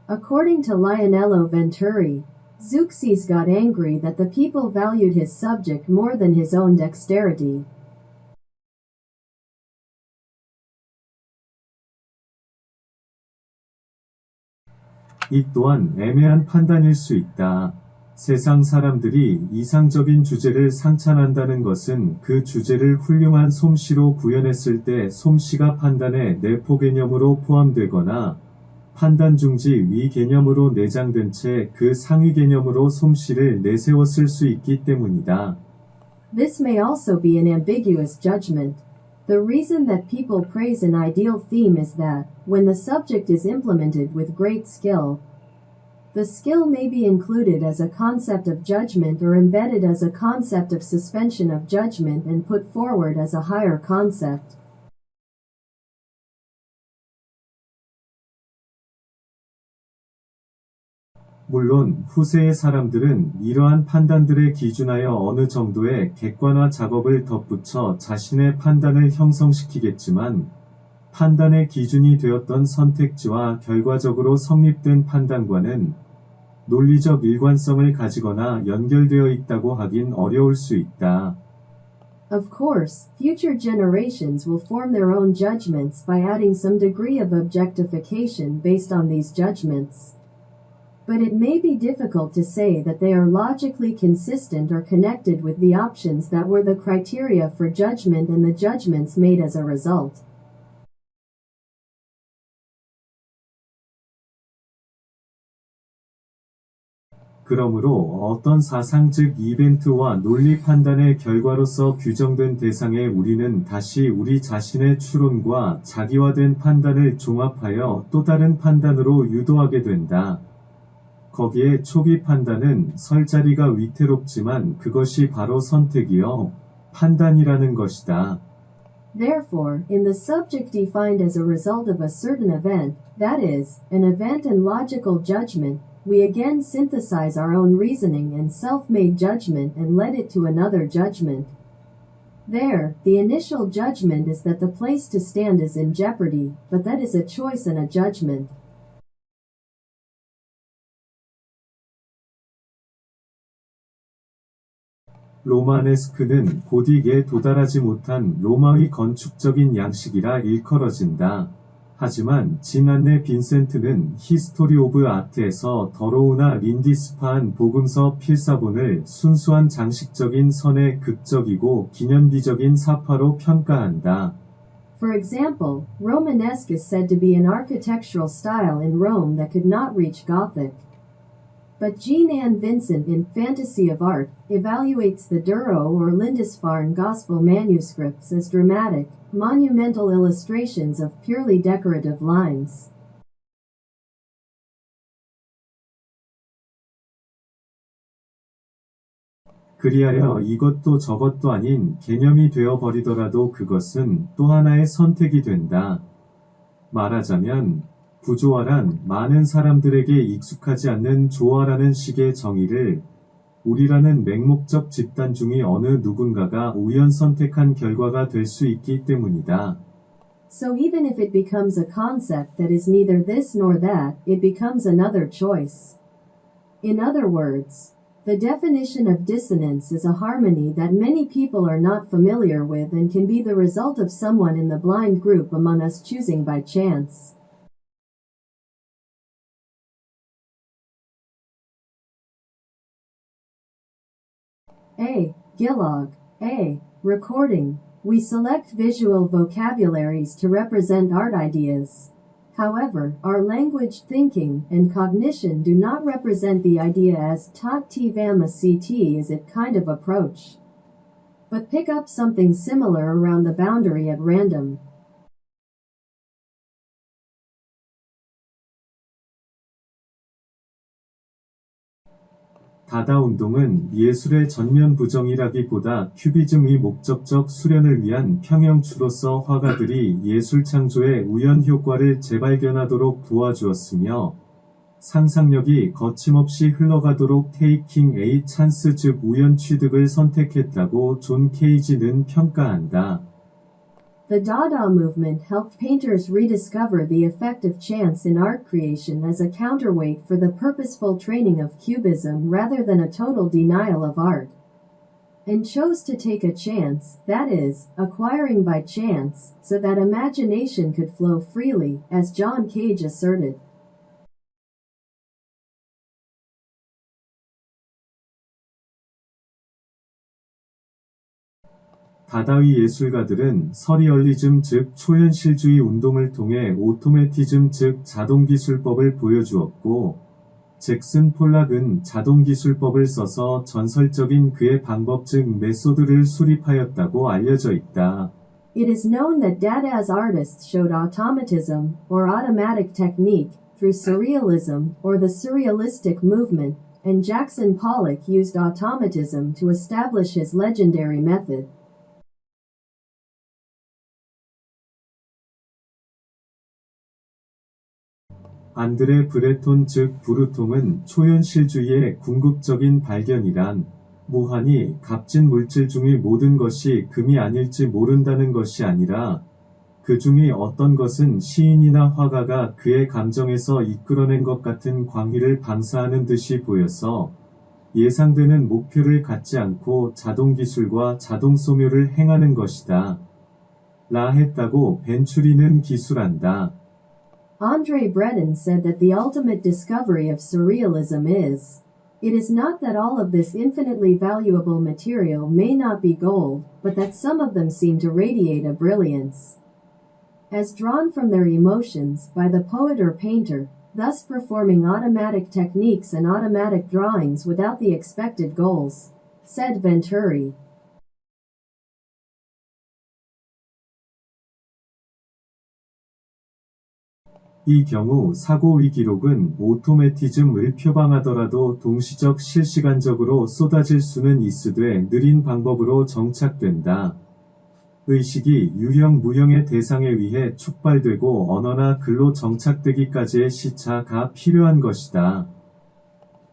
According to Lionello Venturi, Zeuxis got angry that the people valued his subject more than his own dexterity. 이 또한 애매한 판단일 수 있다. 세상 사람들이 이상적인 주제를 상찬한다는 것은 그 주제를 훌륭한 솜씨로 구현했을 때 솜씨가 판단의 내포 개념으로 포함되거나 판단 중지 위 개념으로 내장된 채 그 상위 개념으로 솜씨를 내세웠을 수 있기 때문이다. This may also be an ambiguous judgment. The reason that people praise an ideal theme is that, when the subject is implemented with great skill, the skill may be included as a concept of judgment or embedded as a concept of suspension of judgment and put forward as a higher concept. 물론 후세의 사람들은 이러한 판단들에 기준하여 어느 정도의 객관화 작업을 덧붙여 자신의 판단을 형성시키겠지만 판단의 기준이 되었던 선택지와 결과적으로 성립된 판단과는 논리적 일관성을 가지거나 연결되어 있다고 하긴 어려울 수 있다. Of course, future generations will form their own judgments by adding some degree of objectification based on these judgments. But it may be difficult to say that they are logically consistent or connected with the options that were the criteria for judgment and the judgments made as a result. 그러므로 어떤 사상 즉 이벤트와 논리 판단의 결과로서 규정된 대상에 우리는 다시 우리 자신의 추론과 자기화된 판단을 종합하여 또 다른 판단으로 유도하게 된다. 거기에 초기 판단은 설 자리가 위태롭지만 그것이 바로 선택이요, 판단이라는 것이다. Therefore, in the subject defined as a result of a certain event, that is, an event and logical judgment, we again synthesize our own reasoning and self-made judgment and let it to another judgment. There, the initial judgment is that the place to stand is in jeopardy, but that is a choice and a judgment. 로마네스크는 고딕에 도달하지 못한 로마의 건축적인 양식이라 일컬어진다. 하지만 진안네 빈센트는 히스토리 오브 아트에서 더로우나 린디스파한 복음서 필사본을 순수한 장식적인 선의 극적이고 기념비적인 사파로 평가한다. For example, Romanesque is said to be an architectural style in Rome that could not reach Gothic. But Jean-Anne Vincent in Fantasy of Art evaluates the Duro or Lindisfarne Gospel manuscripts as dramatic, monumental illustrations of purely decorative lines. 그리하여 이것도 저것도 아닌 개념이 되어버리더라도 그것은 또 하나의 선택이 된다. 말하자면 부조화란 많은 사람들에게 익숙하지 않는 조화라는 식의 정의를 우리라는 맹목적 집단 중의 어느 누군가가 우연 선택한 결과가 될 수 있기 때문이다. So even if it becomes a concept that is neither this nor that, it becomes another choice. In other words, The definition of dissonance is a harmony that many people are not familiar with and can be the result of someone in the blind group among us choosing by chance. A. Gilog. A. Recording. We select visual vocabularies to represent art ideas. However, our language, thinking, and cognition do not represent the idea as tot vam a ct is it kind of approach. But pick up something similar around the boundary at random. 다다 운동은 예술의 전면 부정이라기보다 큐비즘의 목적적 수련을 위한 평형추로서 화가들이 예술 창조의 우연 효과를 재발견하도록 도와주었으며 상상력이 거침없이 흘러가도록 taking a chance 즉 우연 취득을 선택했다고 존 케이지는 평가한다. The Dada movement helped painters rediscover the effect of chance in art creation as a counterweight for the purposeful training of cubism rather than a total denial of art. And chose to take a chance, that is, acquiring by chance, so that imagination could flow freely, as John Cage asserted. 다다의 예술가들은 서리얼리즘 즉 초현실주의 운동을 통해 오토매티즘 즉 자동기술법을 보여주었고 잭슨 폴락은 자동기술법을 써서 전설적인 그의 방법 즉 메소드를 수립하였다고 알려져 있다. It is known that Dada's artists showed automatism, or automatic technique, through surrealism, or the surrealistic movement, and Jackson Pollock used automatism to establish his legendary method. 안드레 브레톤 즉 브루통은 초현실주의의 궁극적인 발견이란 무한히 값진 물질 중의 모든 것이 금이 아닐지 모른다는 것이 아니라 그 중의 어떤 것은 시인이나 화가가 그의 감정에서 이끌어낸 것 같은 광희를 방사하는 듯이 보여서 예상되는 목표를 갖지 않고 자동기술과 자동소묘를 행하는 것이다. 라 했다고 벤추리는 기술한다. Andre Breton said that the ultimate discovery of surrealism is, it is not that all of this infinitely valuable material may not be gold, but that some of them seem to radiate a brilliance, as drawn from their emotions by the poet or painter, thus performing automatic techniques and automatic drawings without the expected goals, said Venturi. 이 경우 사고의 기록은 오토매티즘을 표방하더라도 동시적 실시간적으로 쏟아질 수는 있으되 느린 방법으로 정착된다. 의식이 유형 무형의 대상에 의해 촉발되고 언어나 글로 정착되기까지의 시차가 필요한 것이다.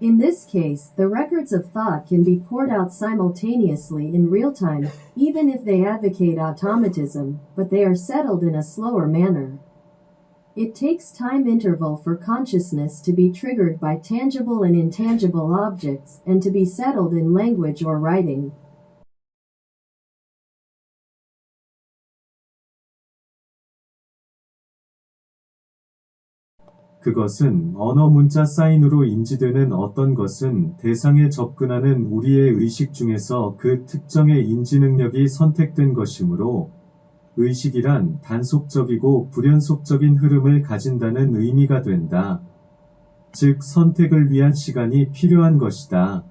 In this case, the records of thought can be poured out simultaneously in real time, even if they advocate automatism, but they are settled in a slower manner. It takes time interval for consciousness to be triggered by tangible and intangible objects and to be settled in language or writing. 그것은 언어 문자 사인으로 인지되는 어떤 것은 대상에 접근하는 우리의 의식 중에서 그 특정의 인지 능력이 선택된 것이므로 의식이란 단속적이고 불연속적인 흐름을 가진다는 의미가 된다. 즉 선택을 위한 시간이 필요한 것이다.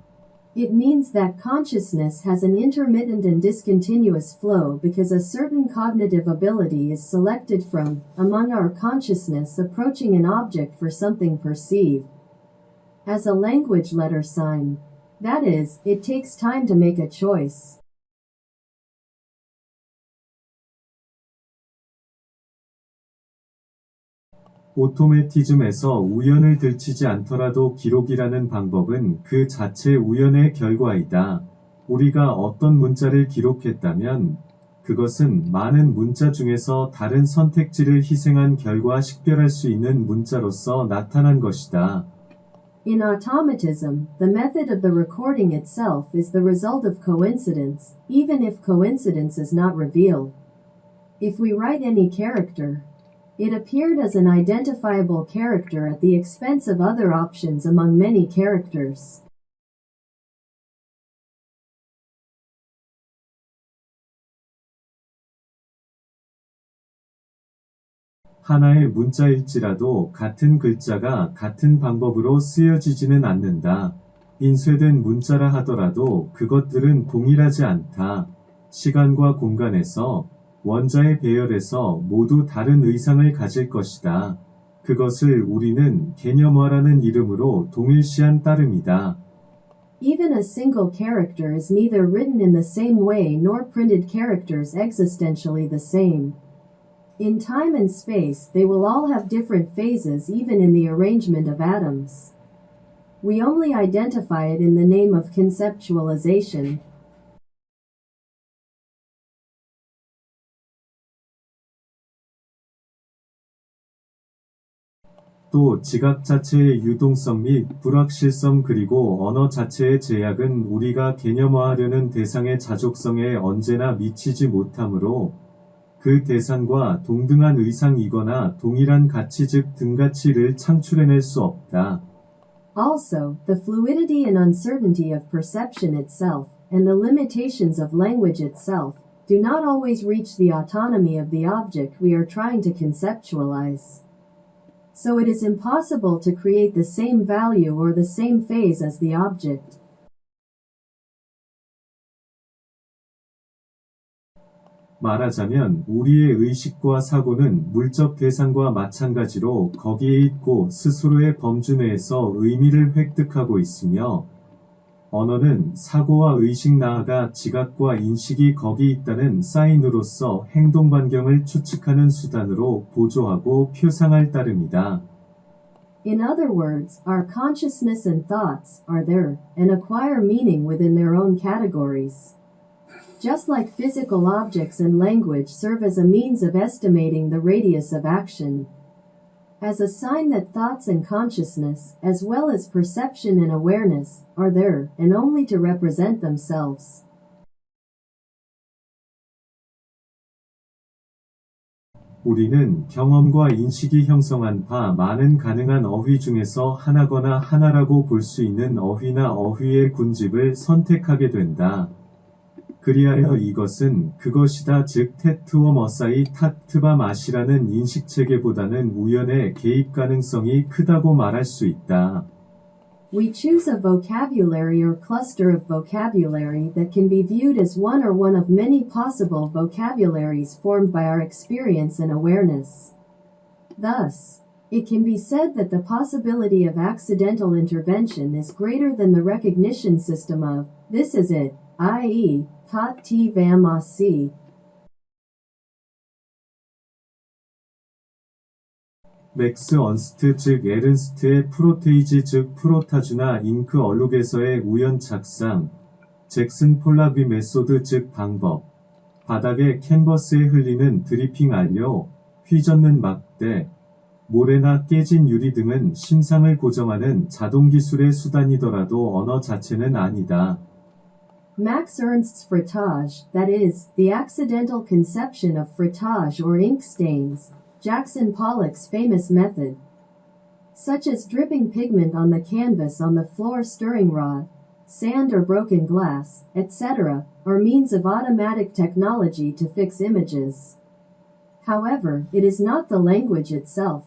It means that consciousness has an intermittent and discontinuous flow because a certain cognitive ability is selected from, among our consciousness approaching an object for something perceived. As a language letter sign. That is, it takes time to make a choice. 오토매티즘에서 우연을 들치지 않더라도 기록이라는 방법은 그 자체 우연의 결과이다. 우리가 어떤 문자를 기록했다면 그것은 많은 문자 중에서 다른 선택지를 희생한 결과 식별할 수 있는 문자로서 나타난 것이다. In automatism, the method of the recording itself is the result of coincidence, even if coincidence is not revealed. If we write any character, it appeared as an identifiable character at the expense of other options among many characters. 하나의 문자일지라도 같은 글자가 같은 방법으로 쓰여지지는 않는다. 인쇄된 문자라 하더라도 그것들은 동일하지 않다. 시간과 공간에서, 원자의 배열에서 모두 다른 의상을 가질 것이다. 그것을 우리는 개념화라는 이름으로 동일시한 따름이다. Even a single character is neither written in the same way nor printed characters existentially the same. In time and space, they will all have different phases even in the arrangement of atoms. We only identify it in the name of conceptualization. 또 지각 자체의 유동성 및 불확실성 그리고 언어 자체의 제약은 우리가 개념화하려는 대상의 자족성에 언제나 미치지 못하므로 그 대상과 동등한 의상이거나 동일한 가치 즉 등가치를 창출해낼 수 없다. Also, the fluidity and uncertainty of perception itself, and the limitations of language itself, do not always reach the autonomy of the object we are trying to conceptualize. So it is impossible to create the same value or the same phase as the object. 말하자면 우리의 의식과 사고는 물적 대상과 마찬가지로 거기에 있고 스스로의 범주 내에서 의미를 획득하고 있으며 언어는 사고와 의식 나아가 지각과 인식이 거기 있다는 사인으로서 행동 반경을 추측하는 수단으로 보조하고 표상할 따름이다. In other words, our consciousness and thoughts are there and acquire meaning within their own categories. Just like physical objects and language serve as a means of estimating the radius of action. As a sign that thoughts and consciousness, as well as perception and awareness, are there, and only to represent themselves. 우리는 경험과 인식이 형성한 바 많은 가능한 어휘 중에서 하나거나 하나라고 볼 수 있는 어휘나 어휘의 군집을 선택하게 된다. 그리하여 이것은 그것이다 즉 테트워 머사이 타트바 마시라는 인식체계보다는 우연의 개입 가능성이 크다고 말할 수 있다. We choose a vocabulary or cluster of vocabulary that can be viewed as one or one of many possible vocabularies formed by our experience and awareness. Thus, it can be said that the possibility of accidental intervention is greater than the recognition system of, this is it, i.e., tat ti vamasi. 맥스 언스트 즉 에른스트의 프로테이지 즉 프로타주나 잉크 얼룩에서의 우연 착상, 잭슨 폴라비 메소드 즉 방법, 바닥에 캔버스에 흘리는 드리핑 안료, 휘젓는 막대, 모래나 깨진 유리 등은 심상을 고정하는 자동기술의 수단이더라도 언어 자체는 아니다. Max Ernst's frottage, that is, the accidental conception of frottage or ink stains, Jackson Pollock's famous method, such as dripping pigment on the canvas on the floor stirring rod, sand or broken glass, etc., are means of automatic technology to fix images. However, it is not the language itself.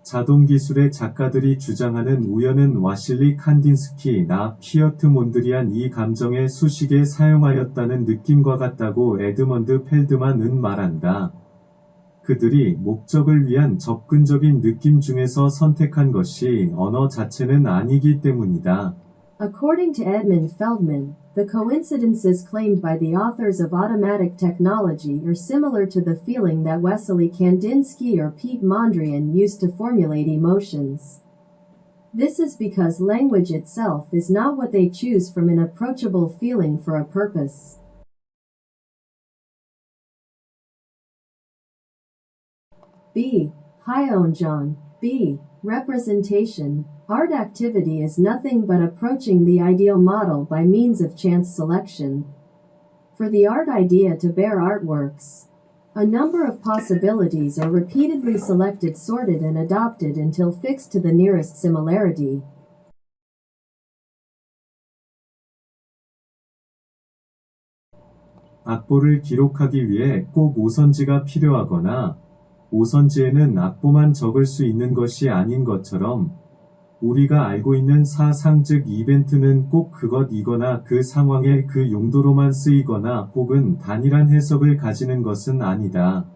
자동기술의 작가들이 주장하는 우연은 와실리 칸딘스키 나 피어트 몬드리안 이 감정의 수식에 사용하였다는 느낌과 같다고 에드먼드 펠드만은 말한다. 그들이 목적을 위한 접근적인 느낌 중에서 선택한 것이 언어 자체는 아니기 때문이다. According to Edmund Feldman, the coincidences claimed by the authors of automatic technology are similar to the feeling that Wassily Kandinsky or Pete Mondrian used to formulate emotions. This is because language itself is not what they choose from an approachable feeling for a purpose. B. Hyeonjeon. B. Representation. Art activity is nothing but approaching the ideal model by means of chance selection. For the art idea to bear artworks, a number of possibilities are repeatedly selected, sorted, and adopted until fixed to the nearest similarity. 악보를 기록하기 위해 꼭 오선지가 필요하거나 오선지에는 악보만 적을 수 있는 것이 아닌 것처럼 우리가 알고 있는 사상 즉 이벤트는 꼭 그것이거나 그 상황의 그 용도로만 쓰이거나 혹은 단일한 해석을 가지는 것은 아니다.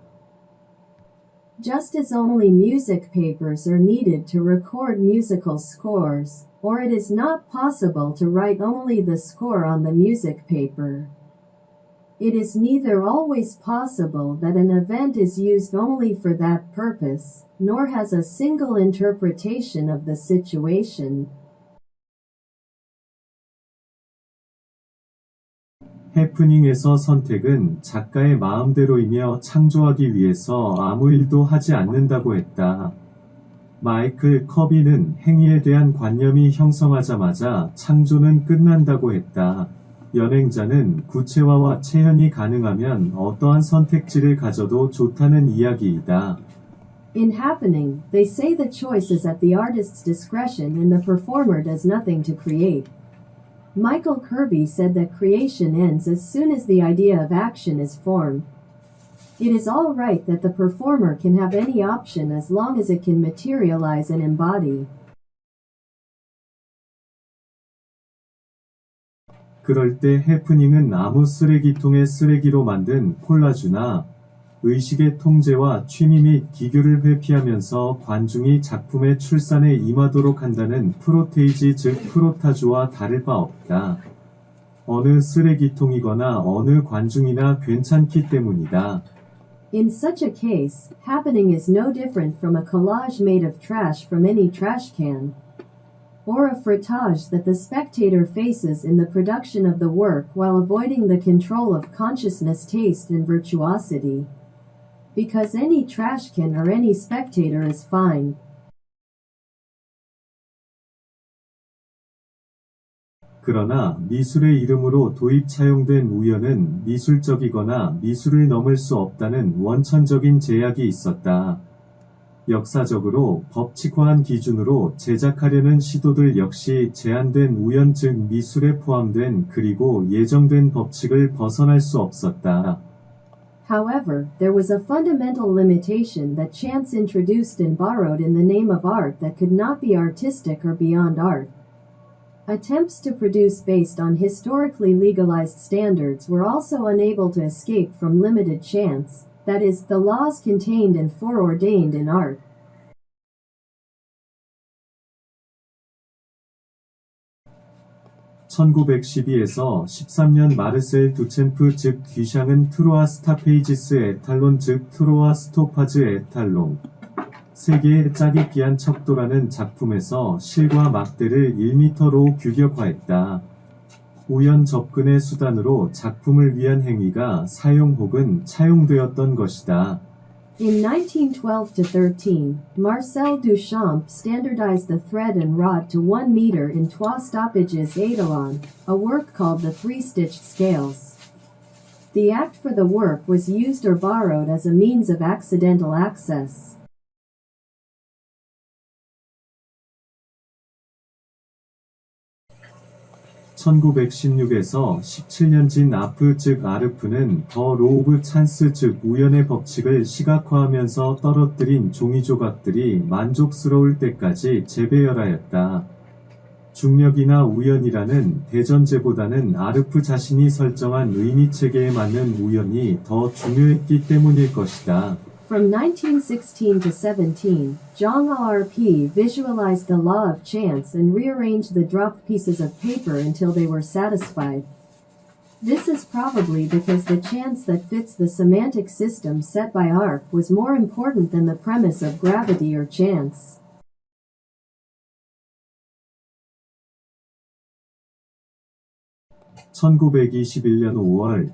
Just as only music papers are needed to record musical scores, or it is not possible to write only the score on the music paper. It is neither always possible that an event is used only for that purpose, nor has a single interpretation of the situation. 해프닝에서 선택은 작가의 마음대로이며 창조하기 위해서 아무 일도 하지 않는다고 했다. 마이클 커비는 행위에 대한 관념이 형성하자마자 창조는 끝난다고 했다. 연행자는 구체화와 체현이 가능하면 어떠한 선택지를 가져도 좋다는 이야기이다. In happening, they say the choice is at the artist's discretion and the performer does nothing to create. Michael Kirby said that creation ends as soon as the idea of action is formed. It is all right that the performer can have any option as long as it can materialize and embody. 그럴 때 해프닝은 아무 쓰레기통의 쓰레기로 만든 콜라주나 의식의 통제와 취미 및 기교를 회피하면서 관중이 작품의 출산에 임하도록 한다는 프로테이지 즉 프로타주와 다를 바 없다. 어느 쓰레기통이거나 어느 관중이나 괜찮기 때문이다. In such a case, happening is no different from a collage made of trash from any trash can, or a frottage that the spectator faces in the production of the work while avoiding the control of consciousness, taste, and virtuosity. Because any trash can or any spectator is fine. 그러나 미술의 이름으로 도입 차용된 우연은 미술적이거나 미술을 넘을 수 없다는 원천적인 제약이 있었다. 역사적으로 법칙화한 기준으로 제작하려는 시도들 역시 제한된 우연 즉 미술에 포함된 그리고 예정된 법칙을 벗어날 수 없었다. However, there was a fundamental limitation that chance introduced and borrowed in the name of art that could not be artistic or beyond art. Attempts to produce based on historically legalized standards were also unable to escape from limited chance, that is, the laws contained and foreordained in art. (1912에서 13년) 마르셀 두챔프 즉 뒤샹은 트로아 스타페이지스 에탈론 즉 트로아 스토파즈 에탈론 세계의 짜깁기한 척도라는 작품에서 실과 막대를 1m로 규격화했다. 우연접근의 수단으로 작품을 위한 행위가 사용 혹은 차용되었던 것이다. In 1912-13, Marcel Duchamp standardized the thread and rod to 1 meter in trois stoppages étalon, a work called the three-stitched scales. The act for the work was used or borrowed as a means of accidental access. 1916에서 17년진 아프 즉 아르프는 더 로 오브 찬스 즉 우연의 법칙을 시각화하면서 떨어뜨린 종이 조각들이 만족스러울 때까지 재배열하였다. 중력이나 우연이라는 대전제보다는 아르프 자신이 설정한 의미체계에 맞는 우연이 더 중요했기 때문일 것이다. From 1916 to 17, Zhang Arp visualized the law of chance and rearranged the dropped pieces of paper until they were satisfied. This is probably because the chance that fits the semantic system set by Arp was more important than the premise of gravity or chance. (1921년 5월)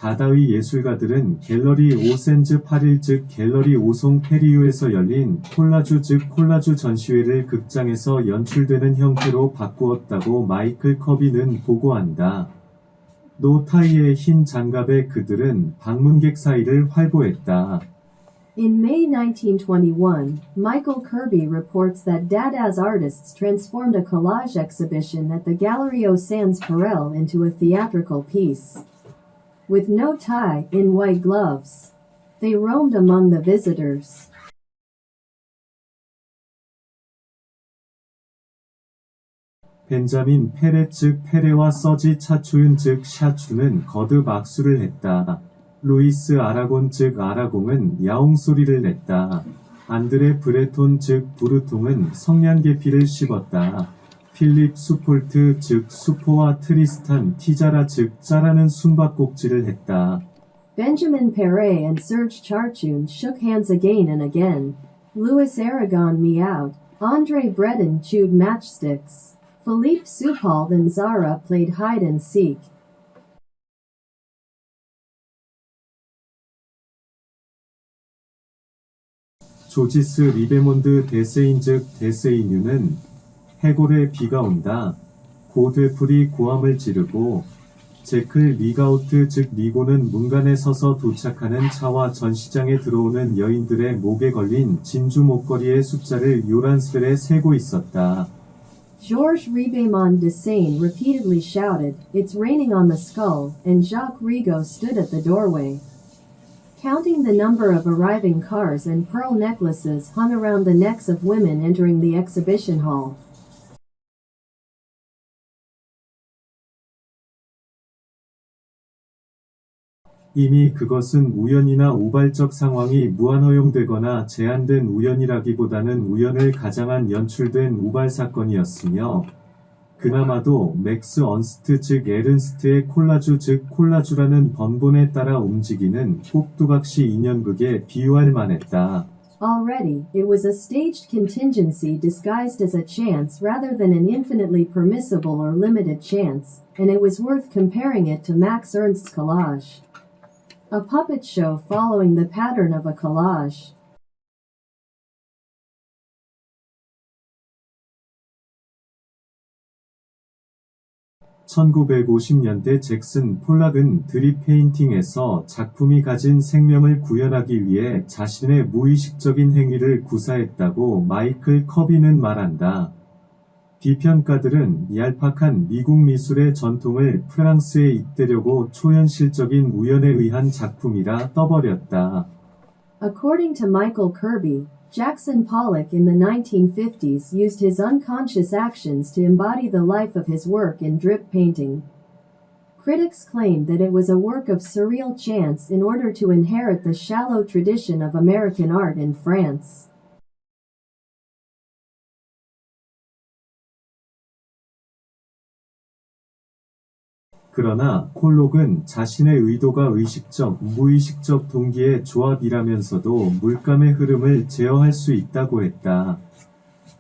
다다의 예술가들은 갤러리 오센즈 8일 즉 갤러리 오송 페리유에서 열린 콜라주 즉 콜라주 전시회를 극장에서 연출되는 형태로 바꾸었다고 마이클 커비는 보고한다. 노 타이의 흰 장갑에 그들은 방문객 사이를 활보했다. In May 1921, Michael Kirby reports that Dada's artists transformed a collage exhibition at the Gallery aux Sans Perel into a theatrical piece. With no tie, in white gloves, they roamed among the visitors. 벤자민 페레 즉 페레와 서지 차추윤 즉 샤추는 거듭 악수를 했다. 루이스 아라곤 즉 아라공은 야옹 소리를 냈다. 안드레 브레톤 즉 부르통은 성냥개피를 씹었다. 필립 수폴트 즉 수포와 트리스탄 티자라 즉 짜라는 숨바꼭질을 했다. Benjamin Perret and Serge Charchun shook hands again and again. Louis Aragon meowed. André Breton chewed matchsticks. Philippe Soupald and Zara played hide and seek. 조지스 리베몬드 데세인 즉 데세이뉴는 해골에 비가 온다. 고되풀이 고함을 지르고 제클 리가우트 즉 리고는 문간에 서서 도착하는 차와 전시장에 들어오는 여인들의 목에 걸린 진주 목걸이의 숫자를 요란스레 세고 있었다. Georges Ribaimond de Seine repeatedly shouted, "It's raining on the skull," and Jacques Rigaud stood at the doorway, counting the number of arriving cars and pearl necklaces hung around the necks of women entering the exhibition hall. 이미 그것은 우연이나 우발적 상황이 무한허용되거나 제한된 우연이라기보다는 우연을 가장한 연출된 우발 사건이었으며 그나마도 맥스 언스트 즉 에른스트의 콜라주 즉 콜라주라는 번본에 따라 움직이는 꼭두각시 인연극에 비유할 만했다. Already, it was a staged contingency disguised as a chance rather than an infinitely permissible or limited chance, and it was worth comparing it to Max Ernst's collage. A puppet show following the pattern of a collage. (1950년대) 잭슨 폴락은 드립 페인팅에서 작품이 가진 생명을 구현하기 위해 자신의 무의식적인 행위를 구사했다고 마이클 커비는 말한다. 비평가들은 얄팍한 미국 미술의 전통을 프랑스에 잇대려고 초현실적인 우연에 의한 작품이라 떠버렸다. According to Michael Kirby, Jackson Pollock in the 1950s used his unconscious actions to embody the life of his work in drip painting. Critics claimed that it was a work of surreal chance in order to inherit the shallow tradition of American art in France. 그러나 폴록은 자신의 의도가 의식적, 무의식적 동기의 조합이라면서도 물감의 흐름을 제어할 수 있다고 했다.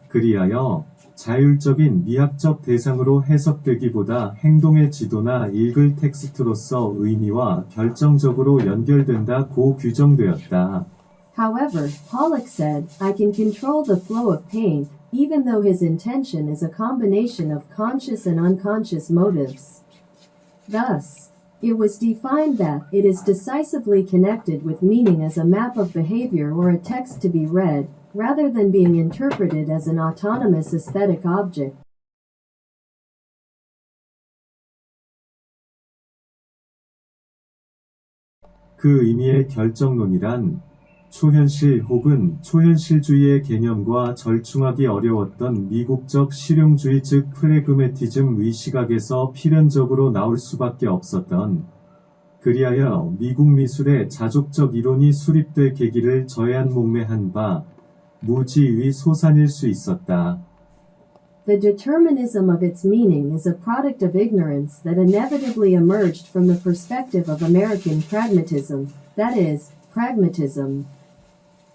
그리하여 자율적인 미학적 대상으로 해석되기보다 행동의 지도나 읽을 텍스트로서 의미와 결정적으로 연결된다고 규정되었다. However, Pollock said, "I can control the flow of paint, even though his intention is a combination of conscious and unconscious motives." Thus, it was defined that it is decisively connected with meaning as a map of behavior or a text to be read, rather than being interpreted as an autonomous aesthetic object. 그 의미의 결정론이란 초현실 혹은 초현실주의의 개념과 절충하기 어려웠던 미국적 실용주의 즉 프래그매티즘의 시각에서 필연적으로 나올 수밖에 없었던, 그리하여 미국 미술의 자족적 이론이 수립될 계기를 저해한 바 무지의 소산일 수 있었다. The determinism of its meaning is a product of ignorance that inevitably emerged from the perspective of American pragmatism, that is, pragmatism,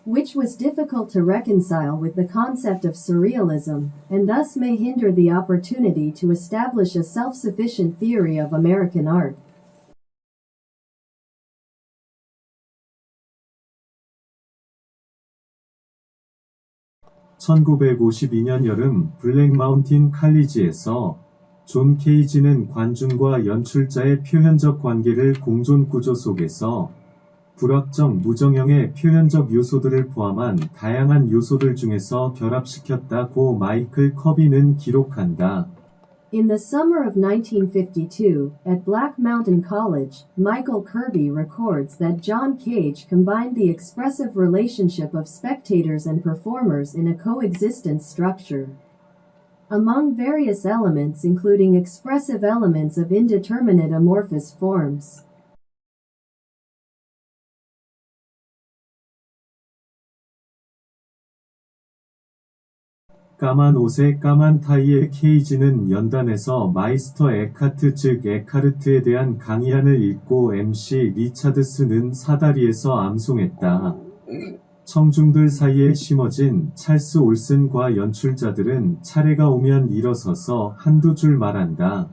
which was difficult to reconcile with the concept of surrealism, and thus may hinder the opportunity to establish a self-sufficient theory of American art. 1952년 여름 블랙 마운틴 칼리지에서 존 케이지는 관중과 연출자의 표현적 관계를 공존 구조 속에서 불확정 무정형의 표현적 요소들을 포함한 다양한 요소들 중에서 결합시켰다고 마이클 커비는 기록한다. In the summer of 1952, at Black Mountain College, Michael Kirby records that John Cage combined the expressive relationship of spectators and performers in a coexistence structure. Among various elements including expressive elements of indeterminate amorphous forms. 까만 옷에 까만 타이의 케이지는 연단에서 마이스터 에카트 즉 에카르트에 대한 강의안을 읽고 MC 리차드스는 사다리에서 암송했다. 청중들 사이에 심어진 찰스 올슨과 연출자들은 차례가 오면 일어서서 한두 줄 말한다.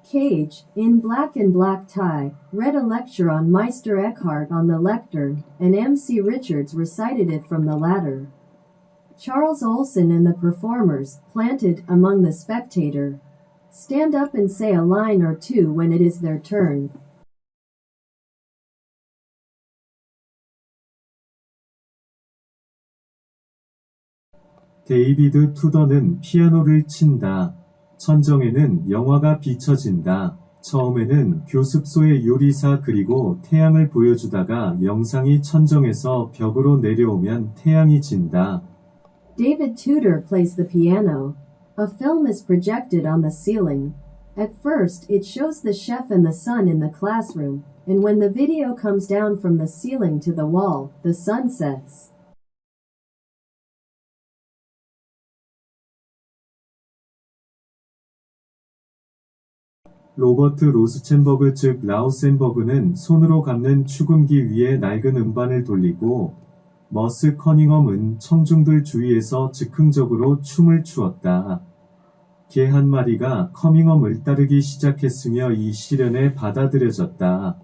Cage, in black and black tie, read a lecture on Meister Eckhart on the lectern, and MC Richards recited it from the latter. Charles Olson and the performers, planted among the spectator, stand up and say a line or two when it is their turn. 데이비드 투더는 피아노를 친다. 천정에는 영화가 비춰진다. 처음에는 교습소의 요리사 그리고 태양을 보여주다가 영상이 천정에서 벽으로 내려오면 태양이 진다. David Tudor plays the piano. A film is projected on the ceiling. At first, it shows the chef and the sun in the classroom, and when the video comes down from the ceiling to the wall, the sun sets. 로버트 로스챈버그 즉 라우센버그는 손으로 감는 축음기 위에 낡은 음반을 돌리고 머스 커닝엄은 청중들 주위에서 즉흥적으로 춤을 추었다. 개 한 마리가 커밍엄을 따르기 시작했으며 이 시련에 받아들여졌다.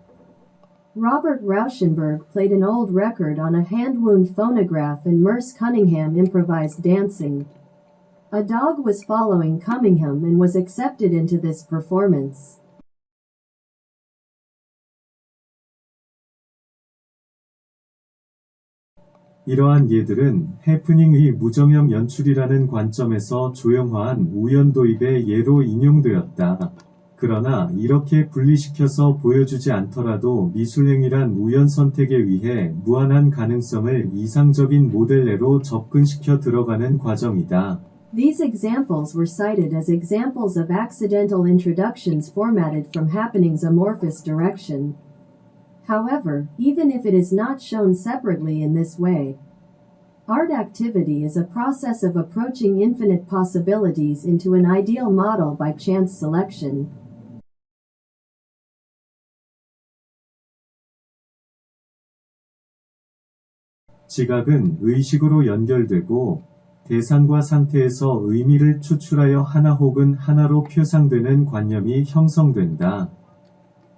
Robert Rauschenberg played an old record on a hand-wound phonograph and Merce Cunningham improvised dancing. A dog was following Cunningham and was accepted into this performance. 이러한 예들은 해프닝의 무정형 연출이라는 관점에서 조형화한 우연 도입의 예로 인용되었다. 그러나 이렇게 분리시켜서 보여주지 않더라도 미술행위란 우연 선택에 의해 무한한 가능성을 이상적인 모델내로 접근시켜 들어가는 과정이다. These examples were cited as examples of accidental introductions formatted from happening's amorphous direction. However, even if it is not shown separately in this way, art activity is a process of approaching infinite possibilities into an ideal model by chance selection. 지각은 의식으로 연결되고 대상과 상태에서 의미를 추출하여 하나 혹은 하나로 표상되는 관념이 형성된다.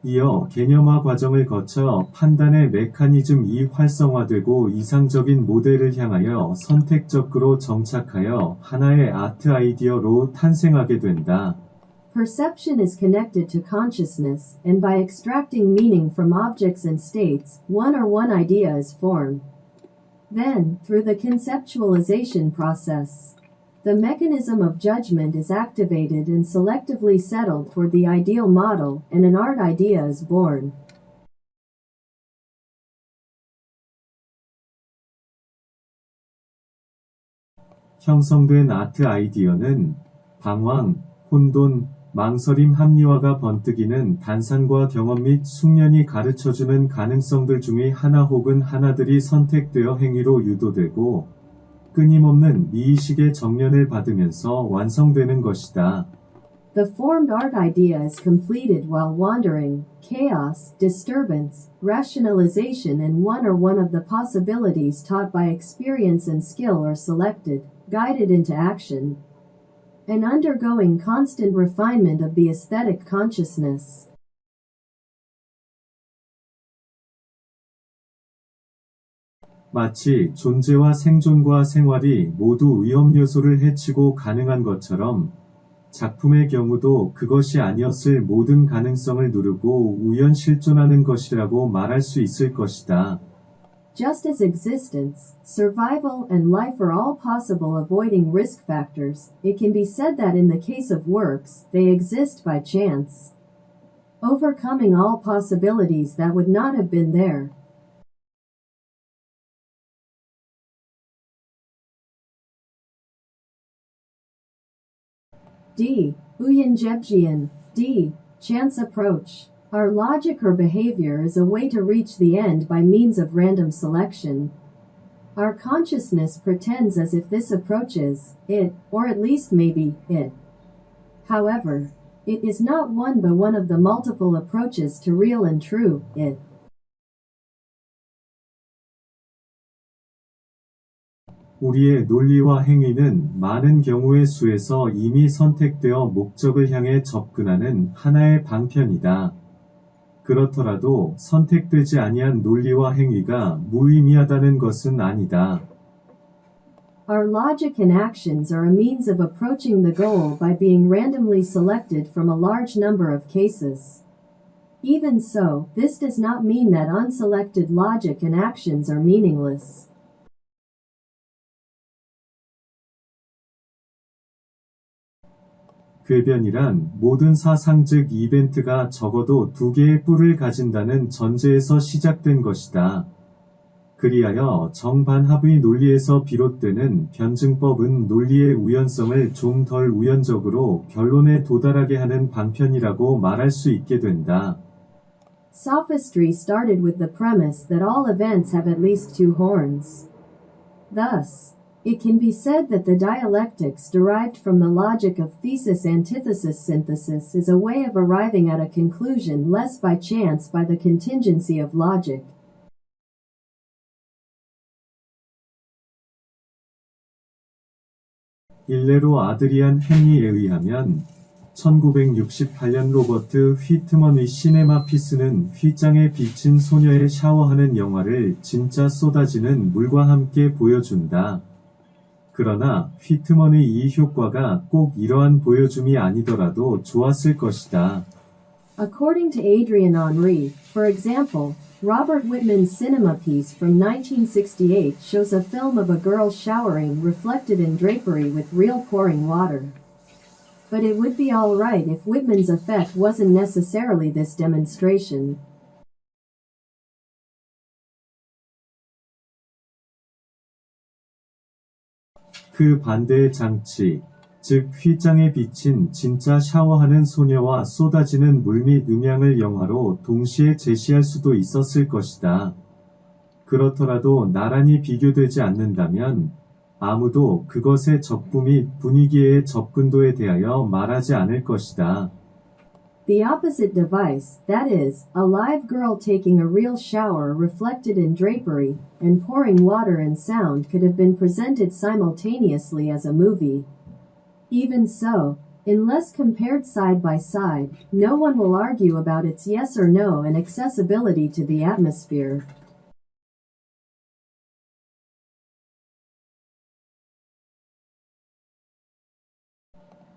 이어 개념화 과정을 거쳐 판단의 메커니즘이 활성화되고 이상적인 모델을 향하여 선택적으로 정착하여 하나의 아트 아이디어로 탄생하게 된다. Perception is connected to consciousness, and by extracting meaning from objects and states, one idea is formed. Then, through the conceptualization process, the mechanism of judgment is activated and selectively settled toward the ideal model, and an art idea is born. 형성된 아트 아이디어는 방황, 혼돈, 망설임 합리화가 번뜩이는 단상과 경험 및 숙련이 가르쳐주는 가능성들 중의 하나 혹은 하나들이 선택되어 행위로 유도되고 끊임없는 미의식의 정련을 받으면서 완성되는 것이다. The formed art idea is completed while wandering, chaos, disturbance, rationalization and one of the possibilities taught by experience and skill are selected, guided into action, and undergoing constant refinement of the aesthetic consciousness. 마치 존재와 생존과 생활이 모두 위험 요소를 해치고 가능한 것처럼 작품의 경우도 그것이 아니었을 모든 가능성을 누르고 우연 실존하는 것이라고 말할 수 있을 것이다. Just as existence, survival, and life are all possible avoiding risk factors, it can be said that in the case of works, they exist by chance, overcoming all possibilities that would not have been there. D. 우연접근. D. Chance approach. Our logic or behavior is a way to reach the end by means of random selection. Our consciousness pretends as if this approach is it, or at least maybe it. However, it is not one but one of the multiple approaches to real and true it. 우리의 논리와 행위는 많은 경우의 수에서 이미 선택되어 목적을 향해 접근하는 하나의 방편이다. 그렇더라도 선택되지 아니한 논리와 행위가 무의미하다는 것은 아니다. Our logic and actions are a means of approaching the goal by being randomly selected from a large number of cases. Even so, this does not mean that unselected logic and actions are meaningless. 궤변이란 모든 사상적 이벤트가 적어도 두 개의 뿔을 가진다는 전제에서 시작된 것이다. 그리하여 정반합의 논리에서 비롯되는 변증법은 논리의 우연성을 좀 덜 우연적으로 결론에 도달하게 하는 방편이라고 말할 수 있게 된다. Sophistry started with the premise that all events have at least two horns. Thus, it can be said that the dialectics derived from the logic of thesis-antithesis synthesis is a way of arriving at a conclusion less by chance by the contingency of logic. 일례로 아드리안 헨리에 의하면 1968년 로버트 휘트먼의 시네마 피스는 휘장에 비친 소녀의 샤워하는 영화를 진짜 쏟아지는 물과 함께 보여준다. 그러나 휘트먼의 이 효과가 꼭 이러한 보여줌이 아니더라도 좋았을 것이다. According to Adrian Henry, for example, Robert Whitman's cinema piece from 1968 shows a film of a girl showering reflected in drapery with real pouring water. But it would be all right if Whitman's effect wasn't necessarily this demonstration. 그 반대의 장치, 즉 휘장에 비친 진짜 샤워하는 소녀와 쏟아지는 물 및 음향을 영화로 동시에 제시할 수도 있었을 것이다. 그렇더라도 나란히 비교되지 않는다면 아무도 그것의 적부 및 분위기의 접근도에 대하여 말하지 않을 것이다. The opposite device, that is, a live girl taking a real shower reflected in drapery, and pouring water and sound could have been presented simultaneously as a movie. Even so, unless compared side by side, no one will argue about its yes or no and accessibility to the atmosphere.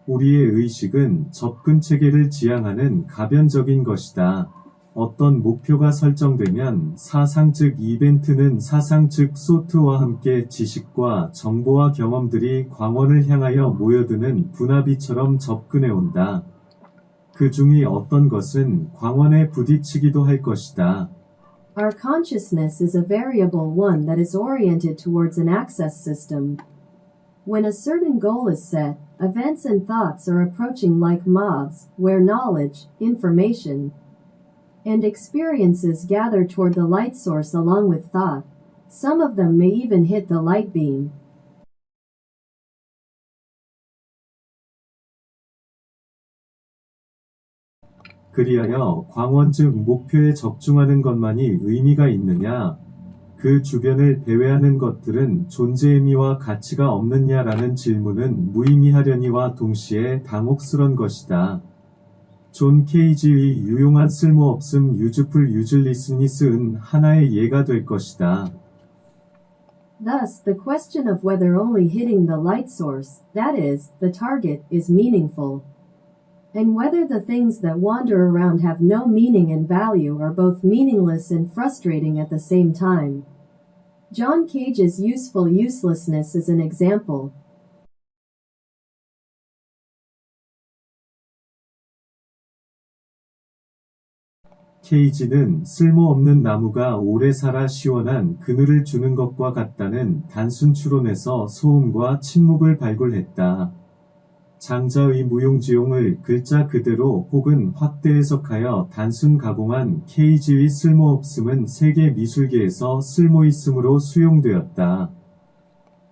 우리의 의식은 접근 체계를 지향하는 가변적인 것이다. 어떤 목표가 설정되면 사상적 이벤트는 사상적 소트와 함께 지식과 정보와 경험들이 광원을 향하여 모여드는 분화비처럼 접근해온다. 그 중의 어떤 것은 광원에 부딪히기도 할 것이다. Our consciousness is a variable one that is oriented towards an access system. When a certain goal is set, events and thoughts are approaching like moths, where knowledge, information, and experiences gather toward the light source along with thought. Some of them may even hit the light beam. 그리하여 광원 즉 목표에 적중하는 것만이 의미가 있느냐? 그 주변을 배회하는 것들은 존재 의미와 가치가 없느냐라는 질문은 무의미하려니와 동시에 당혹스런 것이다. 존 케이지의 유용한 쓸모없음 유즈풀 유즐리스니스은 하나의 예가 될 것이다. Thus, the question of whether only hitting the light source, that is, the target, is meaningful, and whether the things that wander around have no meaning and value are both meaningless and frustrating at the same time. John Cage's useful uselessness is an example. 케이지는 쓸모없는 나무가 오래 살아 시원한 그늘을 주는 것과 같다는 단순 추론에서 소음과 침묵을 발굴했다. 장자의 무용지용을 글자 그대로 혹은 확대 해석하여 단순 가공한 케이지의 쓸모없음은 세계 미술계에서 쓸모있음으로 수용되었다.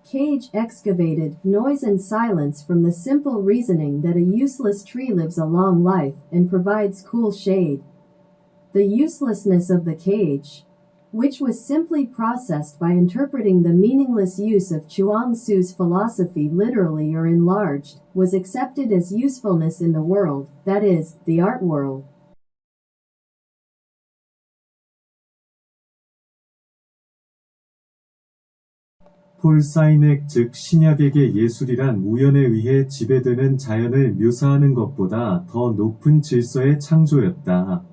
Cage excavated noise and silence from the simple reasoning that a useless tree lives a long life and provides cool shade. The uselessness of the cage, which was simply processed by interpreting the meaningless use of Chuang Tzu's philosophy literally or enlarged, was accepted as usefulness in the world, that is, the art world. 폴 사이넥 즉 신약에게 예술이란 우연에 의해 지배되는 자연을 묘사하는 것보다 더 높은 질서의 창조였다.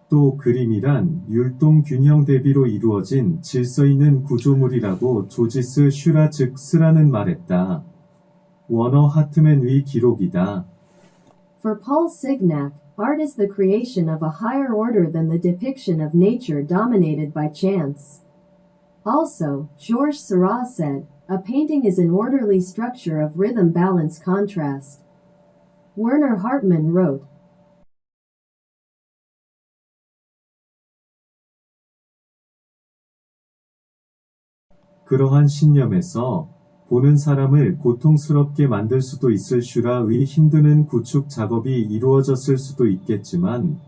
또 그림이란 율동 균형 대비로 이루어진 질서 있는 구조물이라고 조지스 슈라 즉 스라는 말했다. 워너 하트맨의 기록이다. For Paul Signac, art is the creation of a higher order than the depiction of nature dominated by chance. Also, Georges Seurat said, a painting is an orderly structure of rhythm balance contrast. Werner Hartmann wrote, 그러한 신념에서 보는 사람을 고통스럽게 만들 수도 있을 슈라의 힘드는 구축 작업이 이루어졌을 수도 있겠지만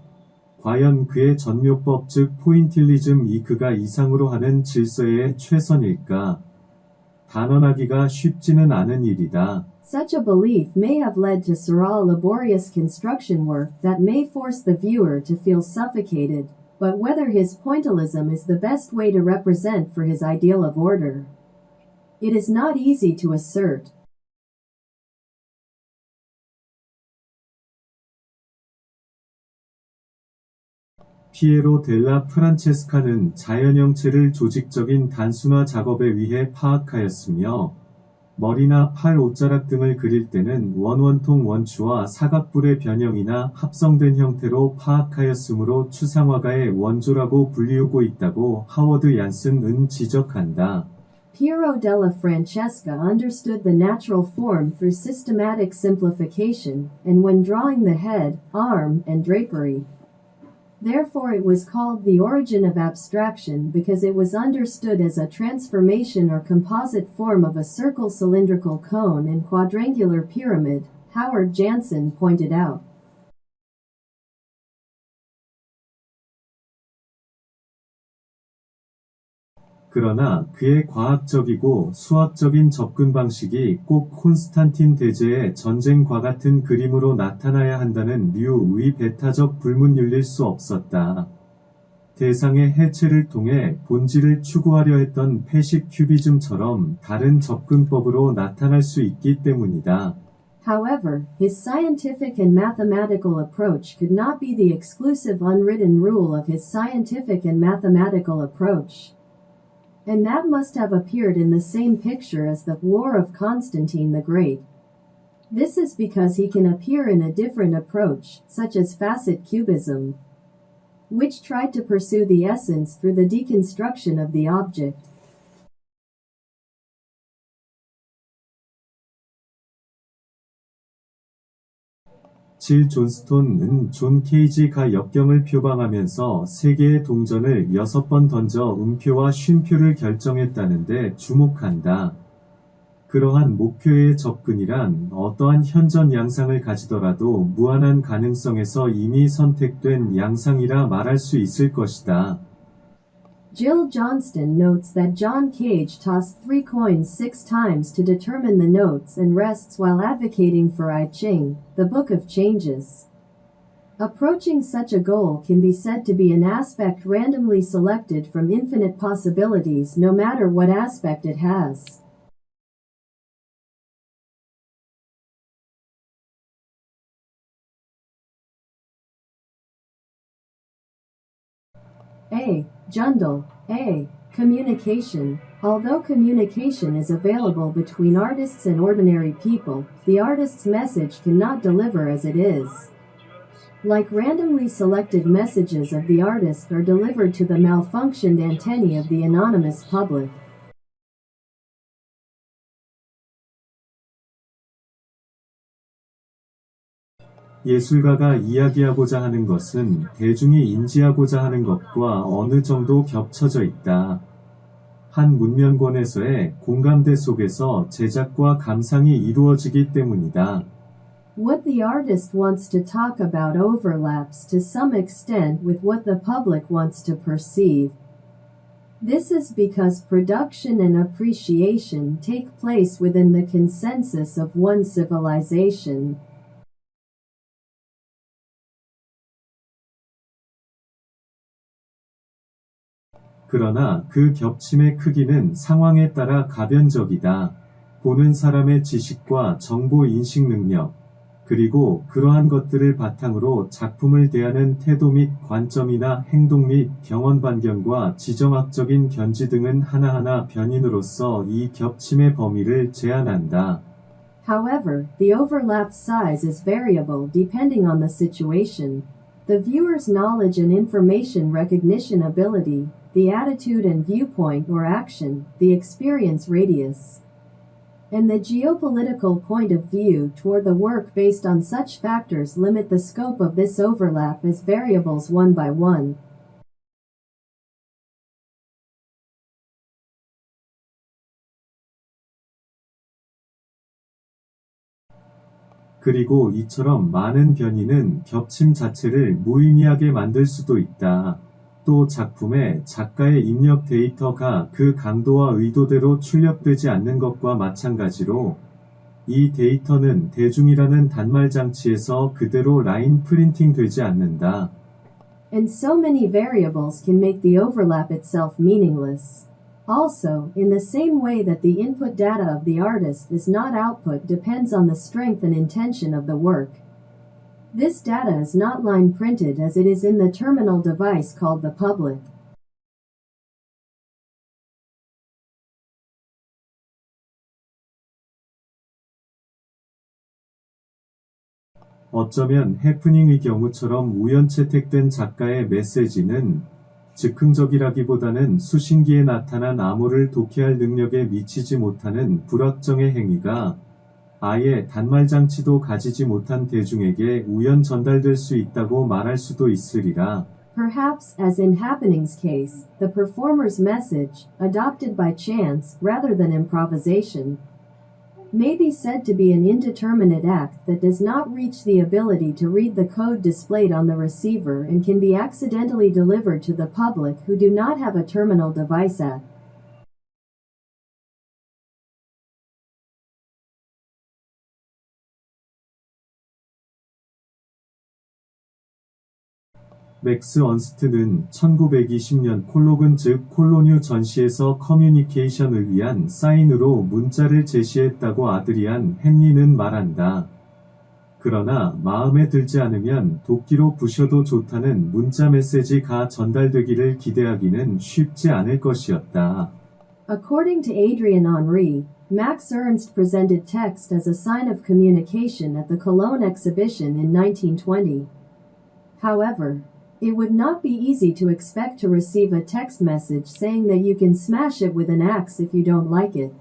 과연 그의 전묘법 즉 포인틸리즘이 그가 이상으로 하는 질서의 최선일까? 단언하기가 쉽지는 않은 일이다. Such a belief may have led to Seurat's laborious construction work that may force the viewer to feel suffocated. But whether his pointillism is the best way to represent for his ideal of order, it is not easy to assert. 피에로 델라 프란체스카는 자연형체를 조직적인 단순화 작업에 의해 파악하였으며 머리나 팔 옷자락 등을 그릴 때는 원원통 원추와 사각뿔의 변형이나 합성된 형태로 파악하였으므로 추상화가의 원조라고 불리우고 있다고 하워드 얀슨은 지적한다. Piero della Francesca understood the natural form through systematic simplification, and when drawing the head, arm, and drapery. Therefore it was called the origin of abstraction because it was understood as a transformation or composite form of a circle, cylindrical cone and quadrangular pyramid, Howard Jansen pointed out. 그러나 그의 과학적이고 수학적인 접근 방식이 꼭 콘스탄틴 대제의 전쟁과 같은 그림으로 나타나야 한다는 류의 배타적 불문율릴 수 없었다. 대상의 해체를 통해 본질을 추구하려 했던 패식 큐비즘처럼 다른 접근법으로 나타날 수 있기 때문이다. However, his scientific and mathematical approach could not be the exclusive unwritten rule of his scientific and mathematical approach. And that must have appeared in the same picture as the War of Constantine the Great. This is because he can appear in a different approach, such as facet cubism, which tried to pursue the essence through the deconstruction of the object. 질 존스톤은 존 케이지가 역경을 표방하면서 세계의 동전을 6번 던져 음표와 쉼표를 결정했다는데 주목한다. 그러한 목표의 접근이란 어떠한 현전 양상을 가지더라도 무한한 가능성에서 이미 선택된 양상이라 말할 수 있을 것이다. Jill Johnston notes that John Cage tossed 3 coins 6 times to determine the notes and rests while advocating for I Ching, the Book of Changes. Approaching such a goal can be said to be an aspect randomly selected from infinite possibilities no matter what aspect it has. A. Jundal. A. Communication. Although communication is available between artists and ordinary people, the artist's message cannot deliver as it is. Like randomly selected messages of the artist are delivered to the malfunctioned antennae of the anonymous public. 예술가가 이야기하고자 하는 것은 대중이 인지하고자 하는 것과 어느 정도 겹쳐져 있다. 한 문면권에서의 공감대 속에서 제작과 감상이 이루어지기 때문이다. What the artist wants to talk about overlaps to some extent with what the public wants to perceive. This is because production and appreciation take place within the consensus of one civilization. 그러나 그 겹침의 크기는 상황에 따라 가변적이다. 보는 사람의 지식과 정보 인식 능력, 그리고 그러한 것들을 바탕으로 작품을 대하는 태도 및 관점이나 행동 및 경험 반경과 지정학적인 견지 등은 하나하나 변인으로서 이 겹침의 범위를 제한한다. However, the overlap size is variable depending on the situation, the viewer's knowledge and information recognition ability, the attitude and viewpoint or action, the experience radius, and the geopolitical point of view toward the work based on such factors limit the scope of this overlap as variables one by one. 그리고 이처럼 많은 변이는 겹침 자체를 무의미하게 만들 수도 있다. 또 작품에 작가의 입력 데이터가 그 강도와 의도대로 출력되지 않는 것과 마찬가지로 이 데이터는 대중이라는 단말 장치에서 그대로 라인 프린팅 되지 않는다. And so many variables can make the overlap itself meaningless. Also, in the same way that the input data of the artist is not output depends on the strength and intention of the work. This data is not line printed as it is in the terminal device called the public. 어쩌면 해프닝의 경우처럼 우연채택된 작가의 메시지는 즉흥적이라기보다는 수신기에 나타난 암호를 독해할 능력에 미치지 못하는 불확정의 행위가 아예 단말장치도 가지지 못한 대중에게 우연 전달될 수 있다고 말할 수도 있으리라. Perhaps, as in Happening's case, the performer's message, adopted by chance rather than improvisation, may be said to be an indeterminate act that does not reach the ability to read the code displayed on the receiver and can be accidentally delivered to the public who do not have a terminal device at. 맥스 언스트는 1920년 콜로근 즉 콜로뉴 전시에서 커뮤니케이션을 위한 사인으로 문자를 제시했다고 아드리안 헨리는 말한다. 그러나 마음에 들지 않으면 도끼로 부셔도 좋다는 문자 메시지가 전달되기를 기대하기는 쉽지 않을 것이었다. According to Adrian Henry, Max Ernst presented text as a sign of communication at the Cologne exhibition in 1920. However, it would not be easy to expect to receive a text message saying that you can smash it with an axe if you don't like it.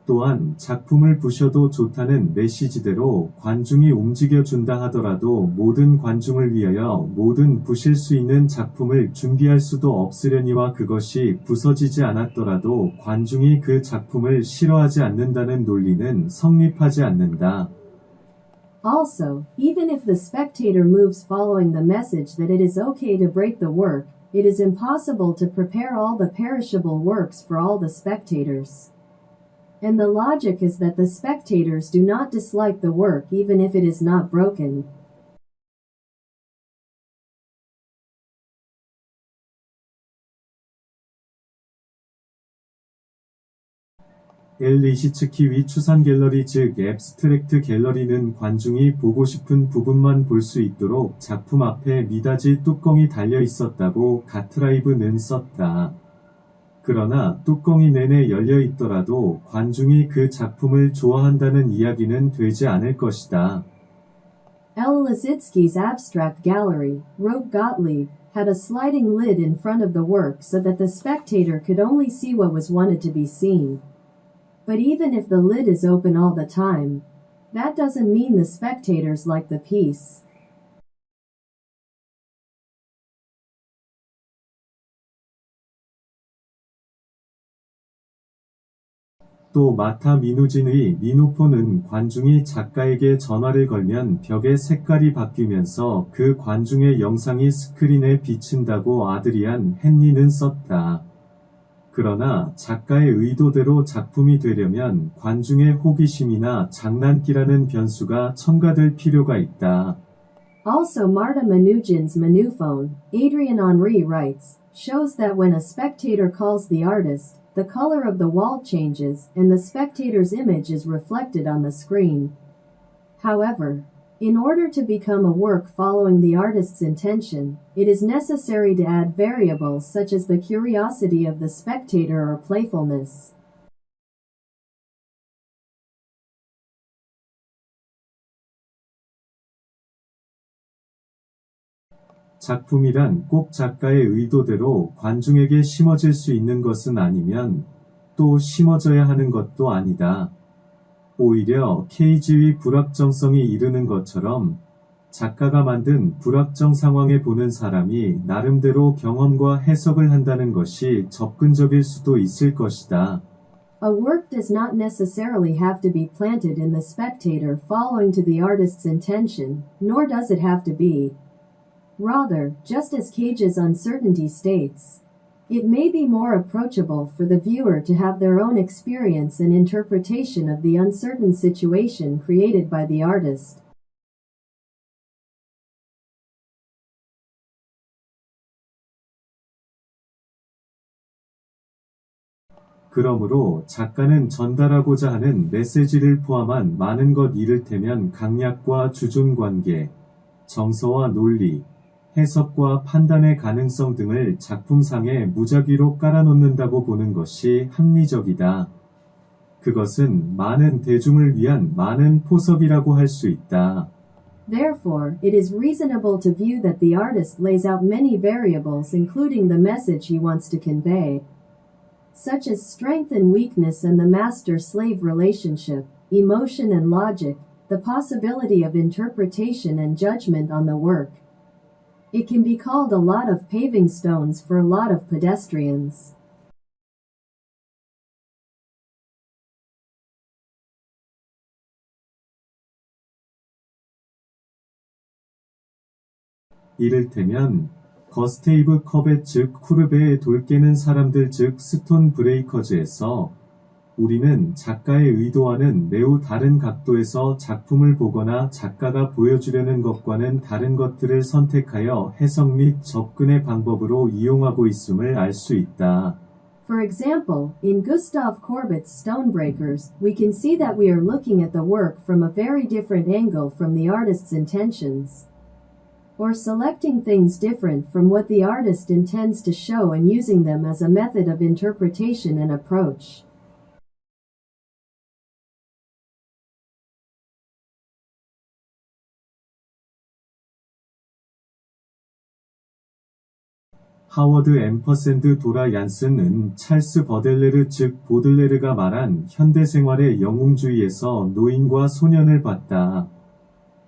또한 작품을 부셔도 좋다는 메시지대로 관중이 움직여준다 하더라도 모든 관중을 위하여 모든 부실 수 있는 작품을 준비할 수도 없으려니와 그것이 부서지지 않았더라도 관중이 그 작품을 싫어하지 않는다는 논리는 성립하지 않는다. Also, even if the spectator moves following the message that it is okay to break the work, it is impossible to prepare all the perishable works for all the spectators. And the logic is that the spectators do not dislike the work even if it is not broken. 리시츠키위 추산 갤러리 즉 앱스트랙트 갤러리는 관중이 보고 싶은 부분만 볼 수 있도록 작품 앞에 미닫이 뚜껑이 달려 있었다고 가트라이브는 썼다. 그러나 뚜껑이 내내 열려 있더라도 관중이 그 작품을 좋아한다는 이야기는 되지 않을 것이다. L. Lissitzky's abstract gallery, wrote Gottlieb, had a sliding lid in front of the work so that the spectator could only see what was wanted to be seen. But even if the lid is open all the time, that doesn't mean the spectators like the piece. 또 마타 미누진의 미누포는 관중이 작가에게 전화를 걸면 벽의 색깔이 바뀌면서 그 관중의 영상이 스크린에 비친다고 아드리안 헨리는 썼다. 그러나 작가의 의도대로 작품이 되려면 관중의 호기심이나 장난기라는 변수가 첨가될 필요가 있다. Also Marta Manujin's Manuphone, Adrian Henry writes, shows that when a spectator calls the artist, the color of the wall changes and the spectator's image is reflected on the screen. However, in order to become a work following the artist's intention, it is necessary to add variables such as the curiosity of the spectator or playfulness. 작품이란 꼭 작가의 의도대로 관중에게 심어질 수 있는 것은 아니면 또 심어져야 하는 것도 아니다. 오히려 케이지의 불확정성이 이르는 것처럼 작가가 만든 불확정 상황에 보는 사람이 나름대로 경험과 해석을 한다는 것이 접근적일 수도 있을 것이다. A work does not necessarily have to be planted in the spectator following to the artist's intention, nor does it have to be. Rather, just as Cage's uncertainty states, it may be more approachable for the viewer to have their own experience and interpretation of the uncertain situation created by the artist. 그러므로 작가는 전달하고자 하는 메시지를 포함한 많은 것 이를테면 강약과 주존관계, 정서와 논리, 해석과 판단의 가능성 등을 작품상에 무작위로 깔아놓는다고 보는 것이 합리적이다. 그것은 많은 대중을 위한 많은 포석이라고 할 수 있다. Therefore, it is reasonable to view that the artist lays out many variables including the message he wants to convey, such as strength and weakness and the master-slave relationship, emotion and logic, the possibility of interpretation and judgment on the work. It can be called a lot of paving stones for a lot of pedestrians. 이를테면 거스테이브 커벳 즉 쿠르베의 돌 깨는 사람들 즉 스톤 브레이커즈에서 우리는 작가의 의도와는 매우 다른 각도에서 작품을 보거나 작가가 보여주려는 것과는 다른 것들을 선택하여 해석 및 접근의 방법으로 이용하고 있음을 알 수 있다. For example, in Gustav Courbet's Stonebreakers, we can see that we are looking at the work from a very different angle from the artist's intentions, or selecting things different from what the artist intends to show and using them as a method of interpretation and approach. 하워드 앰퍼샌드 도라 얀슨은 찰스 버델레르 즉 보들레르가 말한 현대생활의 영웅주의에서 노인과 소년을 봤다.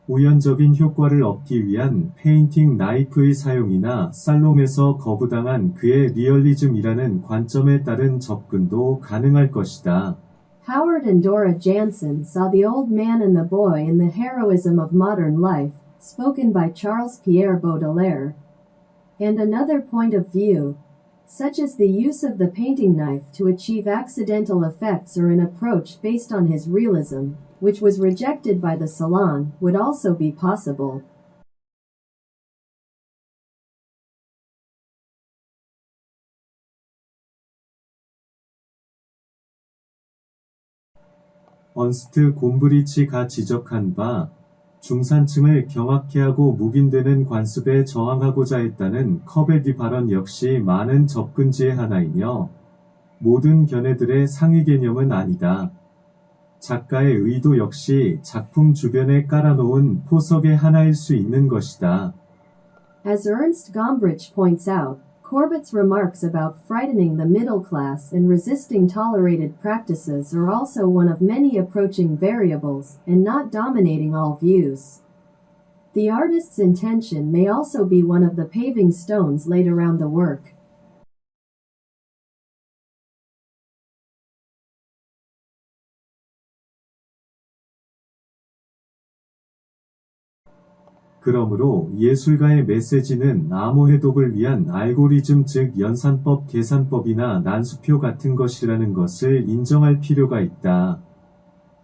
우연적인 효과를 얻기 위한 페인팅 나이프의 사용이나 살롱에서 거부당한 그의 리얼리즘이라는 관점에 따른 접근도 가능할 것이다. Howard and Dora Jansen saw the old man and the boy in the heroism of modern life, spoken by Charles Pierre Baudelaire. And another point of view, such as the use of the painting knife to achieve accidental effects or an approach based on his realism, which was rejected by the Salon, would also be possible. 언스트 곰브리치가 지적한 바, 중산층을 경악케 하고 묵인되는 관습에 저항하고자 했다는 커베디 발언 역시 많은 접근지의 하나이며, 모든 견해들의 상위 개념은 아니다. 작가의 의도 역시 작품 주변에 깔아놓은 포석의 하나일 수 있는 것이다. As Ernst Gombrich points out, Corbett's remarks about frightening the middle class and resisting tolerated practices are also one of many approaching variables, and not dominating all views. The artist's intention may also be one of the paving stones laid around the work. 그러므로 예술가의 메시지는 암호 해독을 위한 알고리즘 즉 연산법, 계산법이나 난수표 같은 것이라는 것을 인정할 필요가 있다.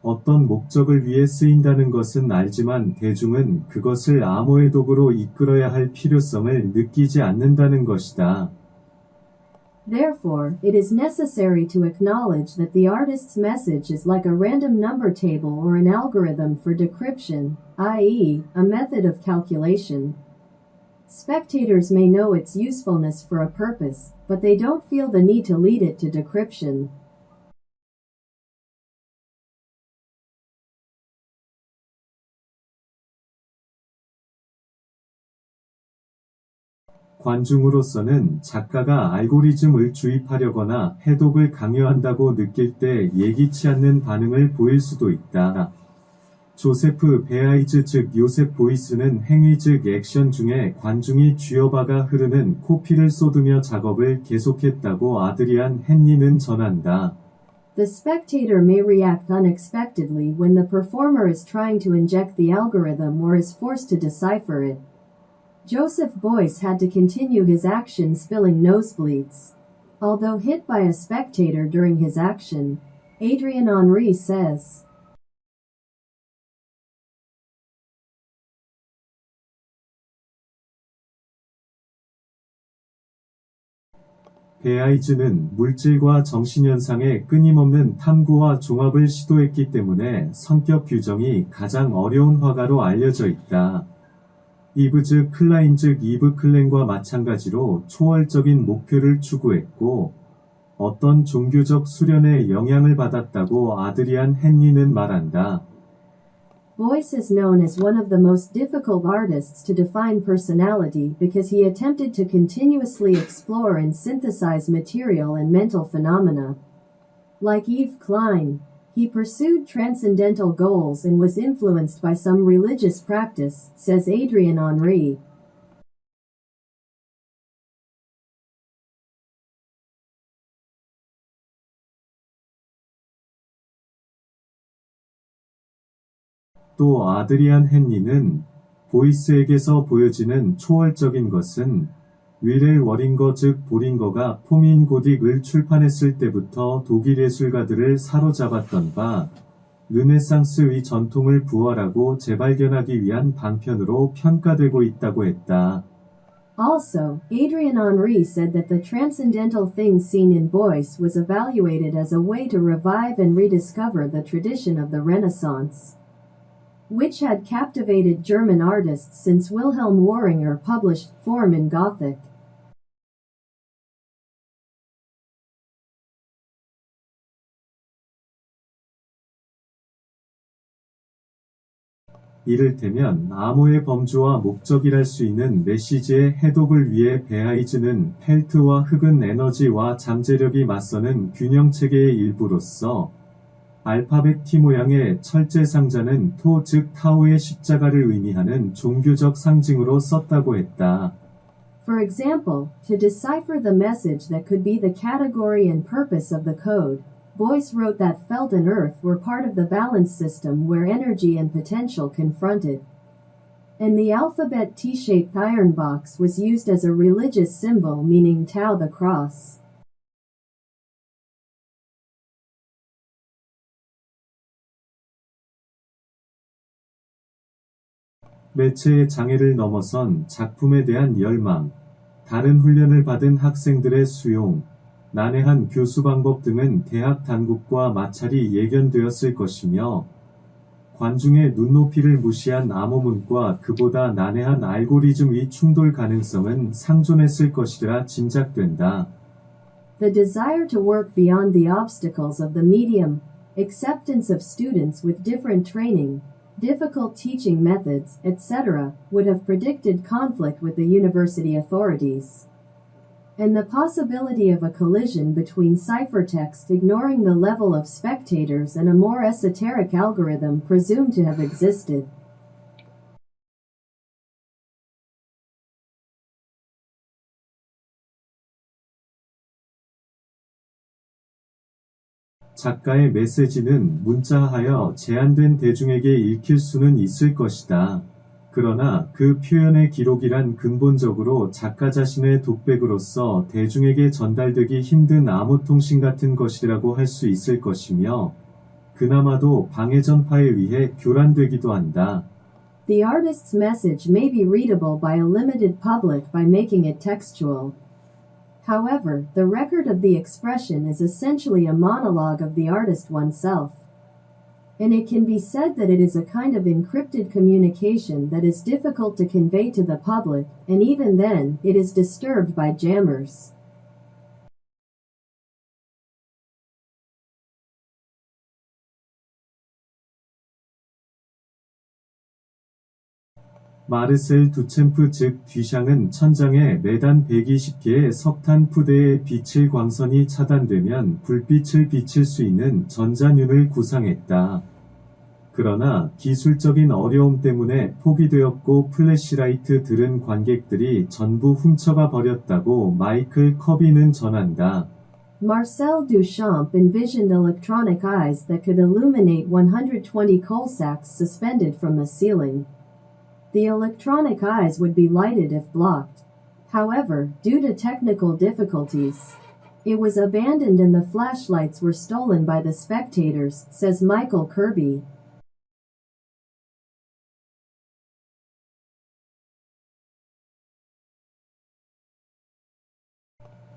어떤 목적을 위해 쓰인다는 것은 알지만 대중은 그것을 암호 해독으로 이끌어야 할 필요성을 느끼지 않는다는 것이다. Therefore, it is necessary to acknowledge that the artist's message is like a random number table or an algorithm for decryption, i.e., a method of calculation. Spectators may know its usefulness for a purpose, but they don't feel the need to lead it to decryption. 관중으로서는 작가가 알고리즘을 주입하려거나 해독을 강요한다고 느낄 때 예기치 않는 반응을 보일 수도 있다. 조세프 베아이즈 즉 요셉 보이스는 행위 즉 액션 중에 관중이 쥐어박아 흐르는 코피를 쏟으며 작업을 계속했다고 아드리안 헨리는 전한다. The spectator may react unexpectedly when the performer is trying to inject the algorithm or is forced to decipher it. Joseph Beuys had to continue his action spilling nosebleeds. Although hit by a spectator during his action, Adrien Henry says, 베아이즈는 물질과 정신현상의 끊임없는 탐구와 종합을 시도했기 때문에 성격 규정이 가장 어려운 화가로 알려져 있다. 이브 클라인 즉 이브 클렌과 마찬가지로 초월적인 목표를 추구했고 어떤 종교적 수련에 영향을 받았다고 아드리안 헨리는 말한다. Beuys is known as one of the most difficult artists to define personality because he attempted to continuously explore and synthesize material and mental phenomena. Like Yves Klein, he pursued transcendental goals and was influenced by some religious practice, says Adrien Henry. 또 아드리안 헨리는 보이스에게서 보여지는 초월적인 것은 위렐 워링거 즉 보링거가 포민 고딕을 출판했을 때부터 독일 예술가들을 사로잡았던 바 르네상스의 전통을 부활하고 재발견하기 위한 방편으로 평가되고 있다고 했다. Also, Adrien Henry said that the transcendental things seen in Beuys was evaluated as a way to revive and rediscover the tradition of the Renaissance, which had captivated German artists since Wilhelm Wöhringer published Form in Gothic. 이를테면 암호의 범주와 목적이랄 수 있는 메시지의 해독을 위해 베아이즈는 펠트와 흑은 에너지와 잠재력이 맞서는 균형체계의 일부로서 알파벳 T 모양의 철제 상자는 토 즉 타오의 십자가를 의미하는 종교적 상징으로 썼다고 했다. For example, to decipher the message that could be the category and purpose of the code, Beuys wrote that felt and earth were part of the balance system where energy and potential confronted. And the alphabet T-shaped iron box was used as a religious symbol meaning Tau the cross. 매체의 장애를 넘어선 작품에 대한 열망, 다른 훈련을 받은 학생들의 수용, 난해한 교수 방법 등은 대학 당국과 마찰이 예견되었을 것이며 관중의 눈높이를 무시한 암호문과 그보다 난해한 알고리즘의 충돌 가능성은 상존했을 것이라 짐작된다. The desire to work beyond the obstacles of the medium, acceptance of students with different training, difficult teaching methods, etc., would have predicted conflict with the university authorities. And the possibility of a collision between ciphertext ignoring the level of spectators and a more esoteric algorithm presumed to have existed. 작가의 메시지는 문자하여 제한된 대중에게 읽힐 수는 있을 것이다. 그러나 그 표현의 기록이란 근본적으로 작가 자신의 독백으로서 대중에게 전달되기 힘든 암호통신 같은 것이라고 할 수 있을 것이며 그나마도 방해 전파에 의해 교란되기도 한다. The artist's message may be readable by a limited public by making it textual. However, the record of the expression is essentially a monologue of the artist oneself. And it can be said that it is a kind of encrypted communication that is difficult to convey to the public, and even then, it is disturbed by jammers. 마르셀 두챔프 즉 듀샹은 천장에 매단 120개의 석탄 푸대의 빛의 광선이 차단되면 불빛을 비칠 수 있는 전자륜을 구상했다. 그러나 기술적인 어려움 때문에 포기되었고 플래시라이트들은 관객들이 전부 훔쳐가 버렸다고 마이클 커비는 전한다. Marcel Duchamp envisioned electronic eyes that could illuminate 120 coal sacks suspended from the ceiling. The electronic eyes would be lighted if blocked. However, due to technical difficulties, it was abandoned and the flashlights were stolen by the spectators, says Michael Kirby.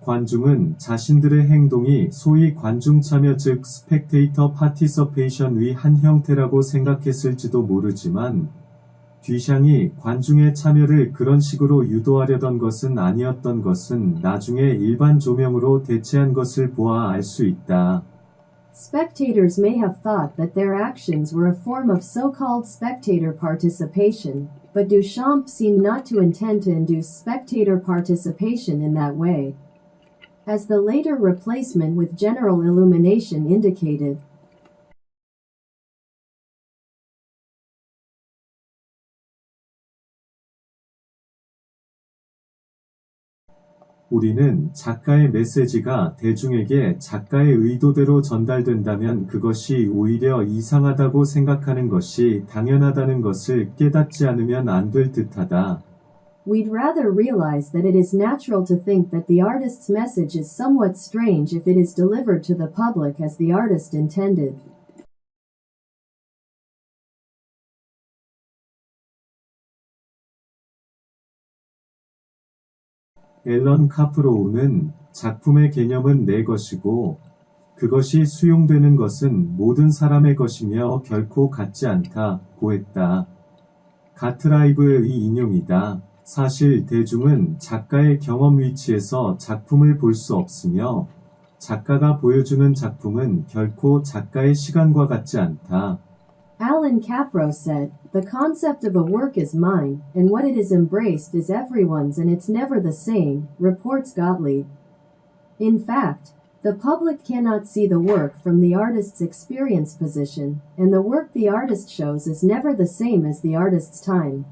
관중은 자신들의 행동이 소위 관중 참여 즉 스펙테이터 파티서페이션의 한 형태라고 생각했을지도 모르지만 듀샹이 관중의 참여를 그런 식으로 유도하려던 것은 아니었던 것은 나중에 일반 조명으로 대체한 것을 보아 알 수 있다. Spectators may have thought that their actions were a form of so-called spectator participation, but Duchamp seemed not to intend to induce spectator participation in that way. As the later replacement with general illumination indicated, 우리는 작가의 메시지가 대중에게 작가의 의도대로 전달된다면 그것이 오히려 이상하다고 생각하는 것이 당연하다는 것을 깨닫지 않으면 안 될 듯하다. We'd rather realize that it is natural to think that the artist's message is somewhat strange if it is delivered to the public as the artist intended. 앨런 카프로우는 작품의 개념은 내 것이고 그것이 수용되는 것은 모든 사람의 것이며 결코 같지 않다고 했다. 가트라이브의 인용이다. 사실 대중은 작가의 경험 위치에서 작품을 볼 수 없으며 작가가 보여주는 작품은 결코 작가의 시간과 같지 않다. Alan Capro said, "The concept of a work is mine, and what it is embraced is everyone's and it's never the same," reports Gottlieb. In fact, the public cannot see the work from the artist's experience position, and the work the artist shows is never the same as the artist's time.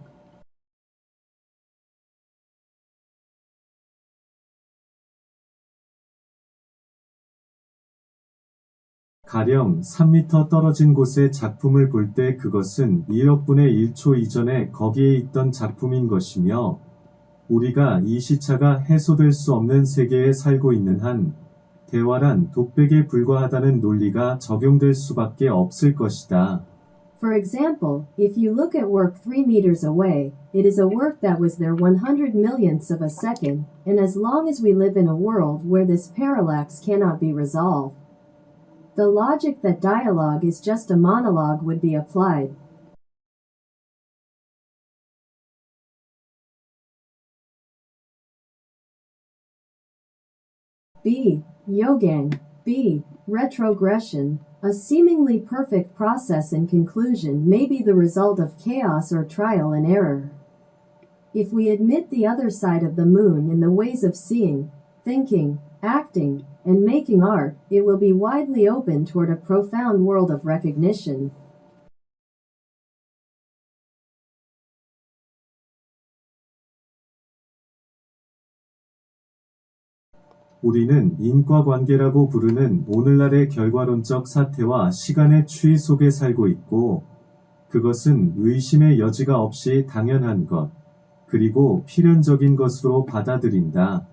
가령 3m 떨어진 곳의 작품을 볼 때 그것은 1억분의 1초 이전에 거기에 있던 작품인 것이며, 우리가 이 시차가 해소될 수 없는 세계에 살고 있는 한, 대화란 독백에 불과하다는 논리가 적용될 수밖에 없을 것이다. For example, if you look at work 3 meters away, it is a work that was there 100 millionths of a second, and as long as we live in a world where this parallax cannot be resolved, the logic that dialogue is just a monologue would be applied. B. Yogang. B. Retrogression. A seemingly perfect process and conclusion may be the result of chaos or trial and error. If we admit the other side of the moon in the ways of seeing, thinking, acting, and making art, it will be widely open toward a profound world of recognition. 우리는 인과관계라고 부르는 오늘날의 결과론적 사태와 시간의 추이 속에 살고 있고, 그것은 의심의 여지가 없이 당연한 것, 그리고 필연적인 것으로 받아들인다.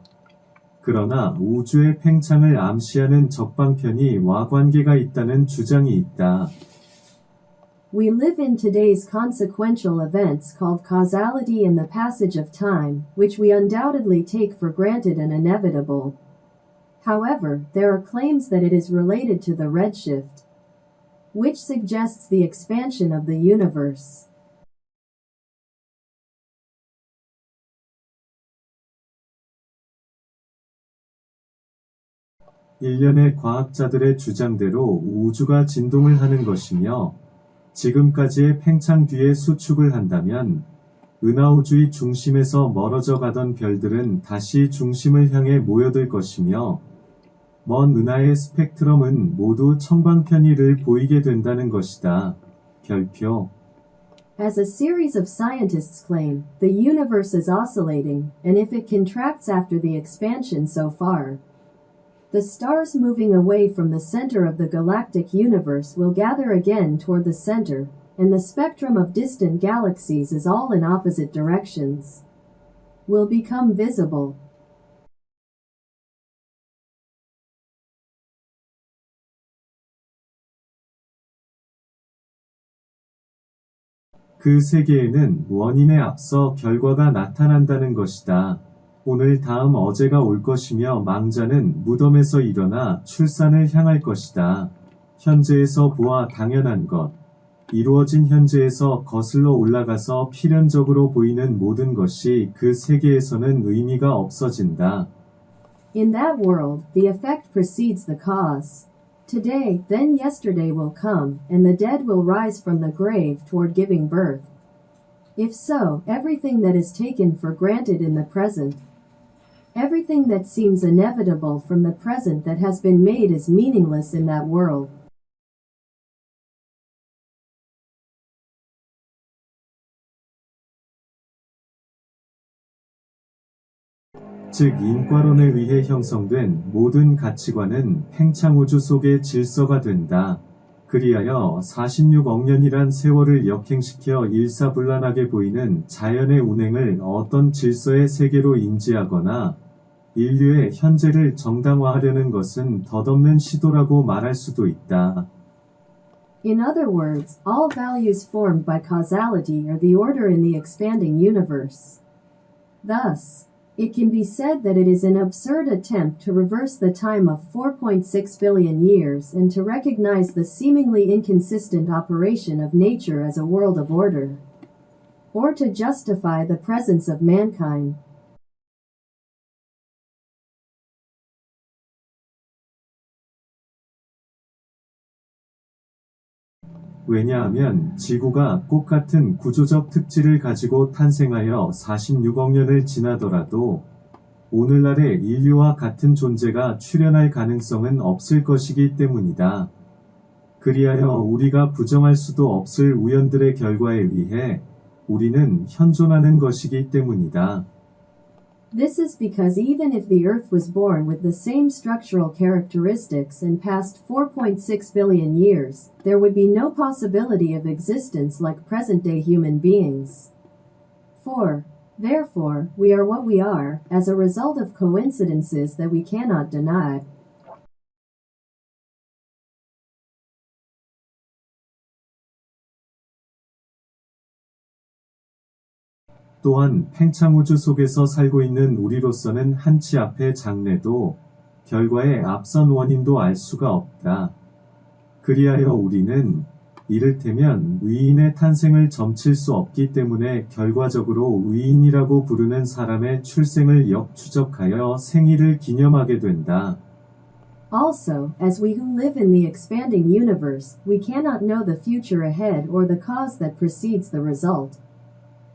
그러나 우주의 팽창을 암시하는 적방편이 와 관계가 있다는 주장이 있다. We live in today's consequential events called causality and the passage of time, which we undoubtedly take for granted and inevitable. However, there are claims that it is related to the redshift, which suggests the expansion of the universe. 일련의 과학자들의 주장대로 우주가 진동을 하는 것이며, 지금까지의 팽창 뒤에 수축을 한다면, 은하우주의 중심에서 멀어져 가던 별들은 다시 중심을 향해 모여들 것이며, 먼 은하의 스펙트럼은 모두 청방편이를 보이게 된다는 것이다. 별표. As a series of scientists claim, the universe is oscillating, and if it contracts after the expansion so far, the stars moving away from the center of the galactic universe will gather again toward the center, and the spectrum of distant galaxies is all in opposite directions, will become visible. 그 세계에는 원인에 앞서 결과가 나타난다는 것이다. 오늘 다음 어제가 올 것이며 망자는 무덤에서 일어나 출산을 향할 것이다. 현재에서 보아 당연한 것. 이루어진 현재에서 거슬러 올라가서 필연적으로 보이는 모든 것이 그 세계에서는 의미가 없어진다. In that world, the effect precedes the cause. Today, then yesterday will come, and the dead will rise from the grave toward giving birth. If so, everything that is taken for granted in the present, everything that seems inevitable from the present that has been made is meaningless in that world. 즉 인과론에 의해 형성된 모든 가치관은 팽창우주 속의 질서가 된다. 그리하여 46억 년이란 세월을 역행시켜 일사불란하게 보이는 자연의 운행을 어떤 질서의 세계로 인지하거나 인류의 현재를 정당화하려는 것은 덧없는 시도라고 말할 수도 있다. In other words, all values formed by causality are the order in the expanding universe. Thus, it can be said that it is an absurd attempt to reverse the time of 4.6 billion years and to recognize the seemingly inconsistent operation of nature as a world of order, or to justify the presence of mankind. 왜냐하면 지구가 꽃같은 구조적 특질을 가지고 탄생하여 46억 년을 지나더라도 오늘날의 인류와 같은 존재가 출현할 가능성은 없을 것이기 때문이다. 그리하여 우리가 부정할 수도 없을 우연들의 결과에 의해 우리는 현존하는 것이기 때문이다. This is because even if the Earth was born with the same structural characteristics and passed 4.6 billion years, there would be no possibility of existence like present-day human beings. 4. Therefore, we are what we are, as a result of coincidences that we cannot deny. 또한 팽창우주 속에서 살고 있는 우리로서는 한치 앞의 장래도 결과의 앞선 원인도 알 수가 없다. 그리하여 우리는 이를테면 위인의 탄생을 점칠 수 없기 때문에 결과적으로 위인이라고 부르는 사람의 출생을 역추적하여 생일을 기념하게 된다. Also, as we who live in the expanding universe, we cannot know the future ahead or the cause that precedes the result.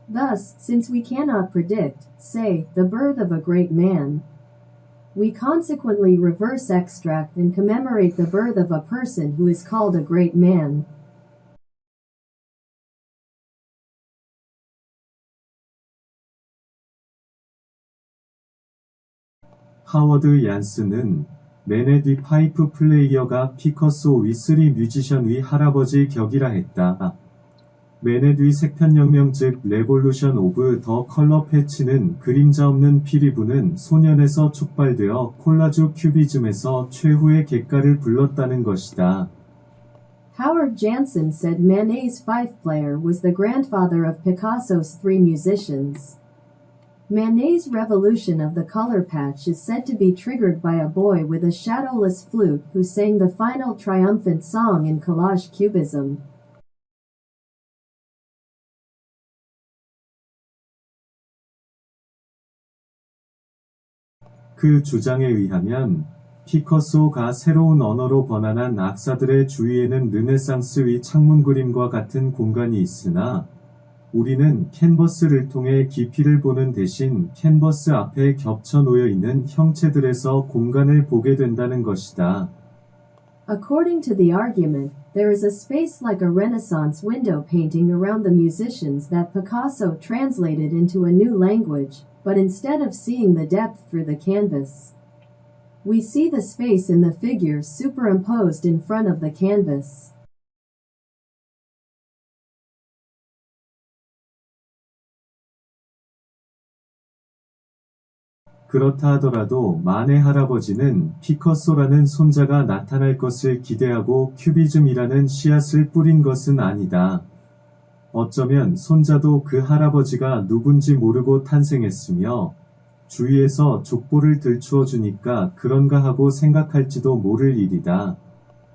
Thus, since we cannot predict, say, the birth of a great man, we consequently reverse extract and commemorate the birth of a person who is called a great man. 하워드 얀스는 맨의 파이프 플레이어가 피커소 위스리 뮤지션의 할아버지 격이라 했다. 맨의 색편혁명 즉 레볼루션 오브 더 컬러 패치는 그림자 없는 피리 부는 소년에서 촉발되어 콜라주 큐비즘에서 최후의 객가를 불렀다는 것이다. Howard Jansen said Manet's fife player was the grandfather of Picasso's three musicians. Manet's revolution of the color patch is said to be triggered by a boy with a shadowless flute who sang the final triumphant song in collage cubism. 그 주장에 의하면 피커소가 새로운 언어로 번안한 악사들의 주위에는 르네상스의 창문 그림과 같은 공간이 있으나 우리는 캔버스를 통해 깊이를 보는 대신 캔버스 앞에 겹쳐 놓여 있는 형체들에서 공간을 보게 된다는 것이다. According to the argument, there is a space like a Renaissance window painting around the musicians that Picasso translated into a new language, but instead of seeing the depth through the canvas, we see the space in the figures superimposed in front of the canvas. 그렇다 하더라도 만의 할아버지는 피커소라는 손자가 나타날 것을 기대하고 큐비즘이라는 씨앗을 뿌린 것은 아니다. 어쩌면 손자도 그 할아버지가 누군지 모르고 탄생했으며 주위에서 족보를 들추어 주니까 그런가 하고 생각할지도 모를 일이다.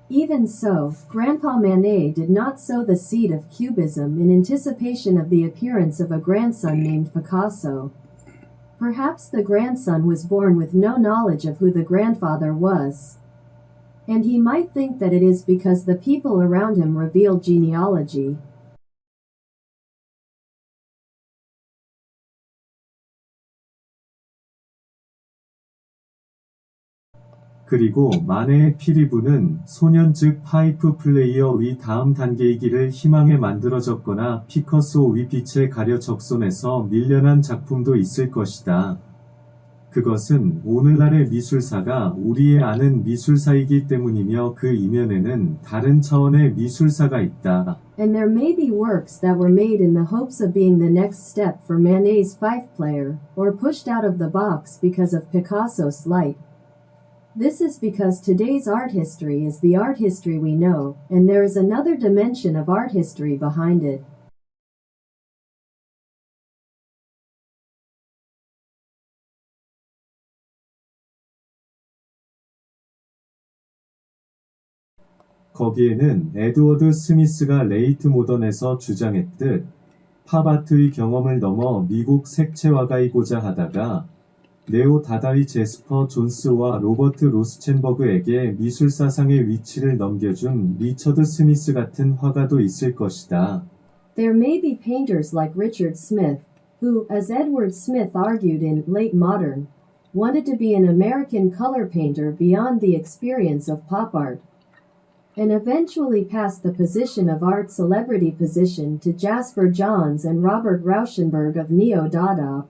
Even so, Grandpa Manet did not sow the seed of Cubism in anticipation of the appearance of a grandson named Picasso. Perhaps the grandson was born with no knowledge of who the grandfather was. And he might think that it is because the people around him revealed genealogy. 그리고 만의 피리부는 소년 즉 파이프 플레이어의 다음 단계이기를 희망에 만들어졌거나 피커소의 빛에 가려 적손에서 밀려난 작품도 있을 것이다. 그것은 오늘날의 미술사가 우리의 아는 미술사이기 때문이며 그 이면에는 다른 차원의 미술사가 있다. And there may be works that were made in the hopes of being the next step for Manet's fife player, or pushed out of the box because of Picasso's light. This is because today's art history is the art history we know, and there is another dimension of art history behind it. 거기에는 에드워드 스미스가 레이트 모던에서 주장했듯 팝아트의 경험을 넘어 미국 색채화가이고자 하다가 네오 다다의 제스퍼 존스와 로버트 로스첸버그에게 미술사상의 위치를 넘겨준 리처드 스미스 같은 화가도 있을 것이다. There may be painters like Richard Smith, who, as Edward Smith argued in Late Modern, wanted to be an American color painter beyond the experience of pop art, and eventually passed the position of art celebrity position to Jasper Johns and Robert Rauschenberg of Neo-Dada.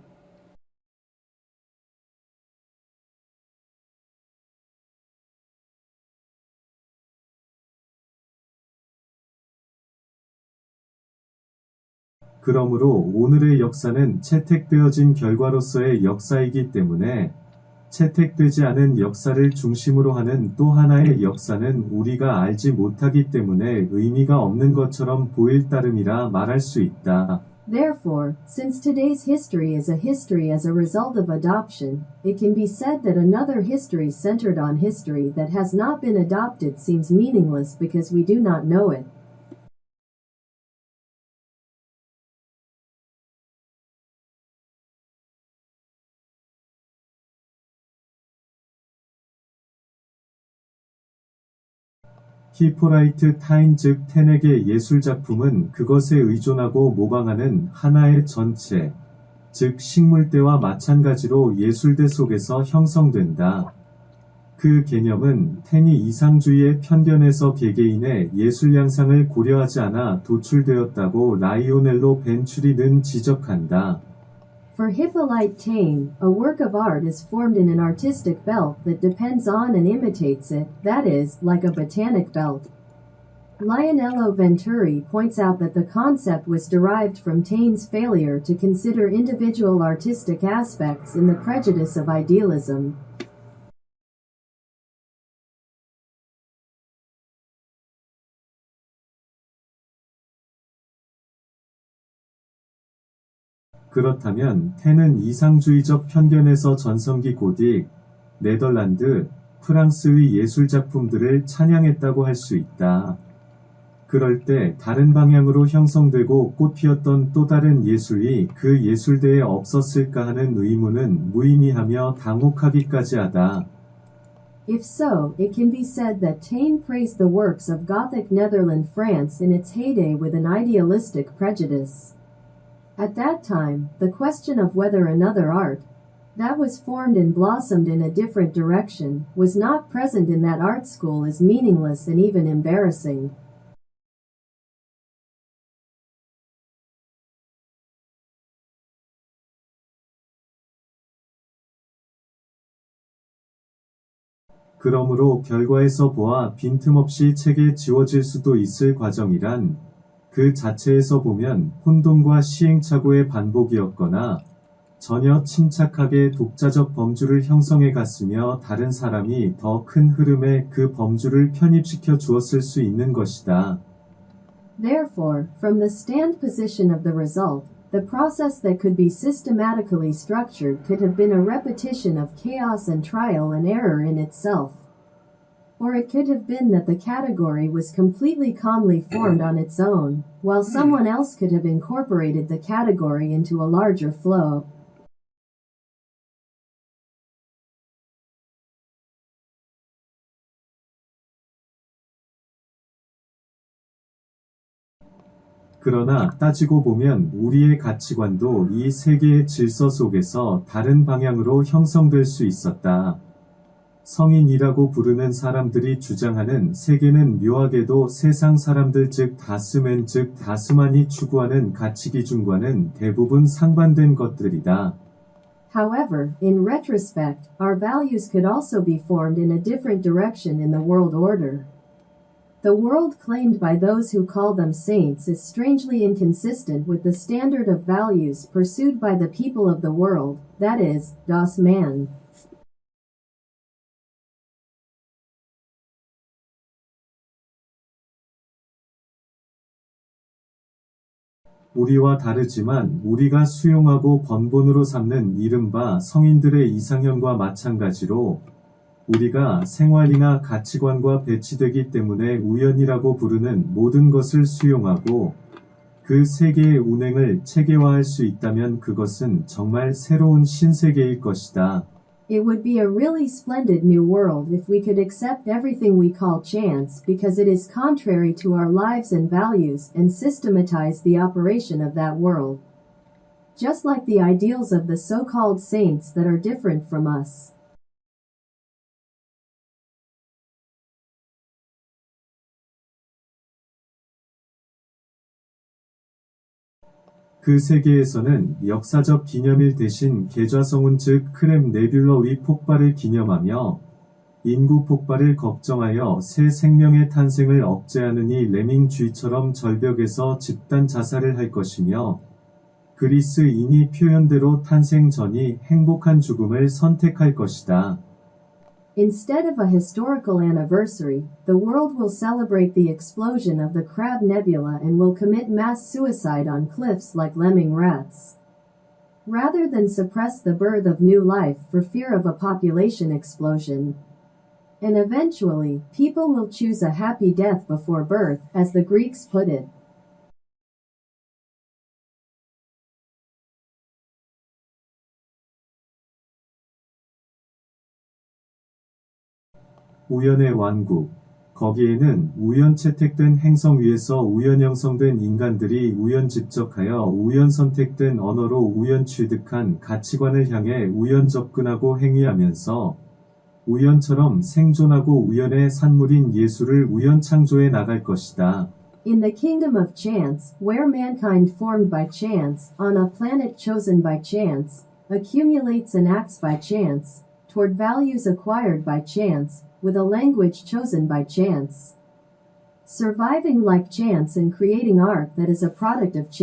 그러므로 오늘의 역사는 채택되어진 결과로서의 역사이기 때문에 채택되지 않은 역사를 중심으로 하는 또 하나의 역사는 우리가 알지 못하기 때문에 의미가 없는 것처럼 보일 따름이라 말할 수 있다. Therefore, since today's history is a history as a result of adoption, it can be said that another history centered on history that has not been adopted seems meaningless because we do not know it. 히포라이트 타인 즉 텐에게 예술작품은 그것에 의존하고 모방하는 하나의 전체, 즉 식물대와 마찬가지로 예술대 속에서 형성된다. 그 개념은 텐이 이상주의의 편견에서 개개인의 예술 양상을 고려하지 않아 도출되었다고 라이오넬로 벤츄리는 지적한다. For Hippolyte Taine, a work of art is formed in an artistic belt that depends on and imitates it, that is, like a botanic belt. Lionello Venturi points out that the concept was derived from Taine's failure to consider individual artistic aspects in the prejudice of idealism. 그렇다면 텐은 이상주의적 편견에서 전성기 고딕, 네덜란드, 프랑스의 예술작품들을 찬양했다고 할 수 있다. 그럴 때 다른 방향으로 형성되고 꽃피었던 또 다른 예술이 그 예술대에 없었을까 하는 의문은 무의미하며 당혹하기까지 하다. If so, it can be said that Taine praised the works of Gothic Netherland France in its heyday with an idealistic prejudice. At that time, the question of whether another art, that was formed and blossomed in a different direction, was not present in that art school is meaningless and even embarrassing. 그러므로 결과에서 보아 빈틈없이 책에 지워질 수도 있을 과정이란 그 자체에서 보면 혼돈과 시행착오의 반복이었거나 전혀 침착하게 독자적 범주를 형성해 갔으며 다른 사람이 더 큰 흐름에 그 범주를 편입시켜 주었을 수 있는 것이다. Therefore, from the stand position of the result, the process that could be systematically structured could have been a repetition of chaos and trial and error in itself. Or it could have been that the category was completely calmly formed on its own, while someone else could have incorporated the category into a larger flow. 그러나 따지고 보면 우리의 가치관도 이 세계의 질서 속에서 다른 방향으로 형성될 수 있었다. 성인이라고 부르는 사람들이 주장하는 세계는 묘하게도 세상 사람들 즉 다스맨 즉 다스만이 추구하는 가치기준과는 대부분 상반된 것들이다. However, in retrospect, our values could also be formed in a different direction in the world order. The world claimed by those who call them saints is strangely inconsistent with the standard of values pursued by the people of the world, that is, das Man. 우리와 다르지만 우리가 수용하고 번본으로 삼는 이른바 성인들의 이상형과 마찬가지로 우리가 생활이나 가치관과 배치되기 때문에 우연이라고 부르는 모든 것을 수용하고 그 세계의 운행을 체계화할 수 있다면 그것은 정말 새로운 신세계일 것이다. It would be a really splendid new world if we could accept everything we call chance because it is contrary to our lives and values and systematize the operation of that world. Just like the ideals of the so-called saints that are different from us. 그 세계에서는 역사적 기념일 대신 계좌성운 즉 크렘 네뷸러의 폭발을 기념하며 인구 폭발을 걱정하여 새 생명의 탄생을 억제하느니 레밍쥐처럼 절벽에서 집단 자살을 할 것이며 그리스인이 표현대로 탄생 전이 행복한 죽음을 선택할 것이다. Instead of a historical anniversary, the world will celebrate the explosion of the Crab Nebula and will commit mass suicide on cliffs like lemming rats. Rather than suppress the birth of new life for fear of a population explosion. And eventually, people will choose a happy death before birth, as the Greeks put it. 우연의 왕국. 거기에는 우연 채택된 행성 위에서 우연 형성된 인간들이 우연집적하여 우연 선택된 언어로 우연 취득한 가치관을 향해 우연 접근하고 행위하면서 우연처럼 생존하고 우연의 산물인 예수를 우연 창조해 나갈 것이다. In the kingdom of chance, where mankind formed by chance, on a planet chosen by chance, accumulates and acts by chance, toward values acquired by chance, with a language chosen by chance. Surviving like chance and creating art that is a product of chance.